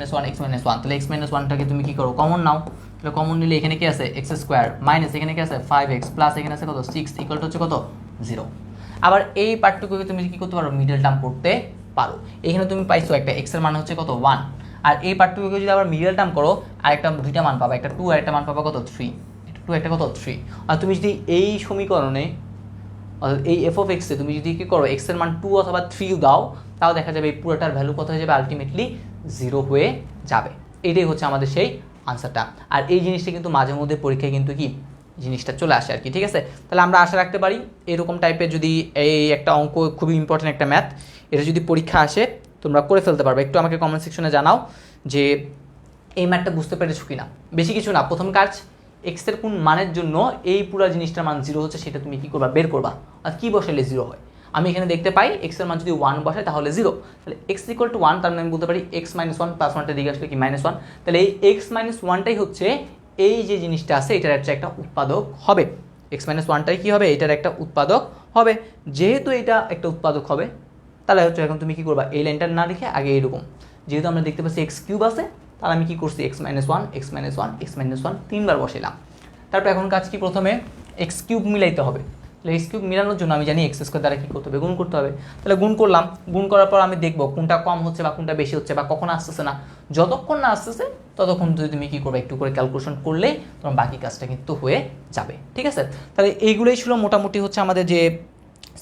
1, তাহলে x - 1টাকে তুমি কি করো, কমন নাও, তাহলে কমন নিলে এখানে কি আছে, এক্স স্কোয়ার, মাইনাস এখানে কি আছে 5x, প্লাস এখানে আছে কত 6, ইকুয়াল টু হচ্ছে কত, 0। আবার এই পার্টটুকুকে তুমি কি করতে পারো, মিডল টার্ম করতে পারো। এখানে তুমি পাইছো একটা x এর মান হচ্ছে কত 1, আর এই পার্টটুকুকে যদি আবার মিডল টার্ম করো, আর একটা দুইটা মান পাবা, একটা 2 আর একটা মান পাবা কত 3, একটা 2 একটা কত 3। আর তুমি যদি এই সমীকরণে অর্থাৎ এই এফ অফ এক্সে তুমি যদি কী করো, এক্স এর মান 2 অথবা 3 দাও, তাও দেখা যাবে এই পুরোটার ভ্যালু কত হয়ে যাবে, আলটিমেটলি 0 হয়ে যাবে। এটাই হচ্ছে আমাদের সেই আনসারটা। আর এই জিনিসটা কিন্তু মাঝে মধ্যে পরীক্ষায় কিন্তু কি জিনিসটা চলে আসে আর কি, ঠিক আছে। তাহলে আমরা আশা রাখতে পারি এরকম টাইপের যদি এই একটা অঙ্ক, খুবই ইম্পর্টেন্ট একটা ম্যাথ, এটা যদি পরীক্ষা আসে তোমরা করে ফেলতে পারবে। একটু আমাকে কমেন্ট সেকশনে জানাও যে এই ম্যাথটা বুঝতে পেরেছো কিনা। বেশি কিছু না, প্রথম কাজ এক্সের কোন মানের জন্য এই পুরো জিনিসটার মান 0 হচ্ছে সেটা তুমি কী করবা, বের করবা। আর কী বসাইলে 0 হয়, আমি এখানে দেখতে পাই এক্সের মান যদি 1 বসাই তাহলে 0, তাহলে x = 1, তার মানে আমি বলতে পারি x - 1 + 1টা দিকে আসলে কি -1, তাহলে এই x - 1টাই হচ্ছে এই যে জিনিসটা আছে এটার একটা উৎপাদক হবে। x - 1টাই কী হবে, এটার একটা উৎপাদক হবে। যেহেতু এটা একটা উৎপাদক হবে তাহলে হচ্ছে এখন তুমি কী করবা, এই লাইনটা না লিখে আগে এরকম, যেহেতু আমরা দেখতে পাচ্ছি x³ আছে, তাহলে আমি কী করছি, x - 1 x - 1 x - 1 তিনবার বসাইলাম। তারপর এখন কাজ কি, প্রথমে x³ মিলাইতে হবে। তাহলে x³ মিলানোর জন্য আমি জানি x² দ্বারা কী করতে হবে, গুণ করতে হবে। তাহলে গুণ করলাম, গুণ করার পর আমি দেখব কোনটা কম হচ্ছে বা কোনটা বেশি হচ্ছে বা কখন আসতেছে না। যতক্ষণ না আসতেছে ততক্ষণ যদি তুমি কী করবে, একটু করে ক্যালকুলেশন করলেই তোমার বাকি কাজটা কিন্তু হয়ে যাবে, ঠিক আছে। তাহলে এইগুলোই ছিল মোটামুটি হচ্ছে আমাদের যে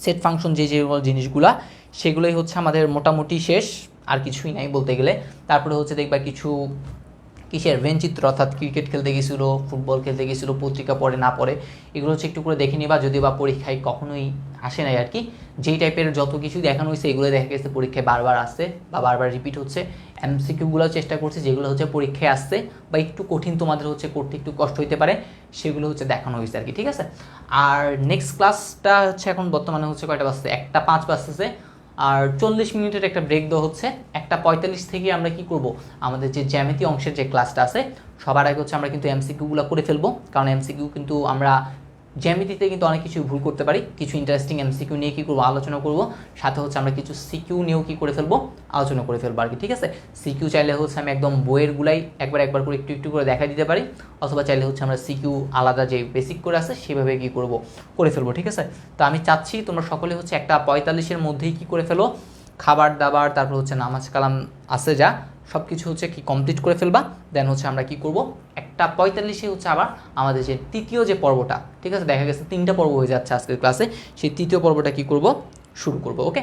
সেট ফাংশন, যে জিনিসগুলা সেগুলোই হচ্ছে আমাদের মোটামুটি শেষ, আর কিছুই নাই বলতে গেলে। তারপরে হচ্ছে দেখবা কিছু কিসের ভেনচিত্র, অর্থাৎ ক্রিকেট খেলতে গেছিলো, ফুটবল খেলতে গেছিলো, পত্রিকা পড়ে না পড়ে, এগুলো হচ্ছে একটু করে দেখে নিবা। যদি বা পরীক্ষায় কখনোই আসে নাই আর কি, যেই টাইপের যত কিছু দেখানো হয়েছে এগুলো দেখা গেছে পরীক্ষায় বারবার আসছে বা বারবার রিপিট হচ্ছে। এমসিকিউগুলোও চেষ্টা করছি যেগুলো হচ্ছে পরীক্ষায় আসছে বা একটু কঠিন তোমাদের হচ্ছে করতে একটু কষ্ট হইতে পারে, সেগুলো হচ্ছে দেখানো হয়েছে আর কি, ঠিক আছে। আর নেক্সট ক্লাসটা হচ্ছে এখন বর্তমানে হচ্ছে কয়টা বাজছে, 1টা 5 বাজতেছে, আর 40 মিনিটের একটা ব্রেক দেওয়া হচ্ছে। 1টা 45 থেকে আমরা কি করব, আমাদের যে জ্যামিতি অংশের যে ক্লাসটা আছে সবার আগে হচ্ছে আমরা কিন্তু এমসিকিউগুলো করে ফেলবো, কারণ এমসিকিউ কিন্তু আমরা জ্যামিতিতে কিন্তু অনেক কিছু ভুল করতে পারি। কিছু ইন্টারেস্টিং এমসিকিউ নিয়ে কী করবো, আলোচনা করব, সাথে হচ্ছে আমরা কিছু সিকিউ নিয়েও কী করে ফেলবো, আলোচনা করে ফেলবো আর কি, ঠিক আছে। সিকিউ চাইলে হচ্ছে আমি একদম বইয়েরগুলাই একবার করে একটু করে দেখা দিতে পারি, অথবা চাইলে হচ্ছে আমরা সিকিউ আলাদা যে বেসিক করে আছে সেভাবে কী করবো, করে ফেলবো, ঠিক আছে। তো আমি চাচ্ছি তোমরা সকলে হচ্ছে 1টা 45-এর মধ্যেই কী করে ফেলো, খাবার দাবার তারপর হচ্ছে নামাজ কালাম আছে যা সব কিছু হচ্ছে কি কমপ্লিট করে ফেলবা। দেন হচ্ছে আমরা কি করব, 1টা 45-এ হচ্ছে আবার আমাদের যে তৃতীয় যে পর্বটা, ঠিক আছে, দেখা গেছে 3টা পর্ব হয়ে যাচ্ছে আজকের ক্লাসে, সেই তৃতীয় পর্বটা কি করব, শুরু করব। ওকে।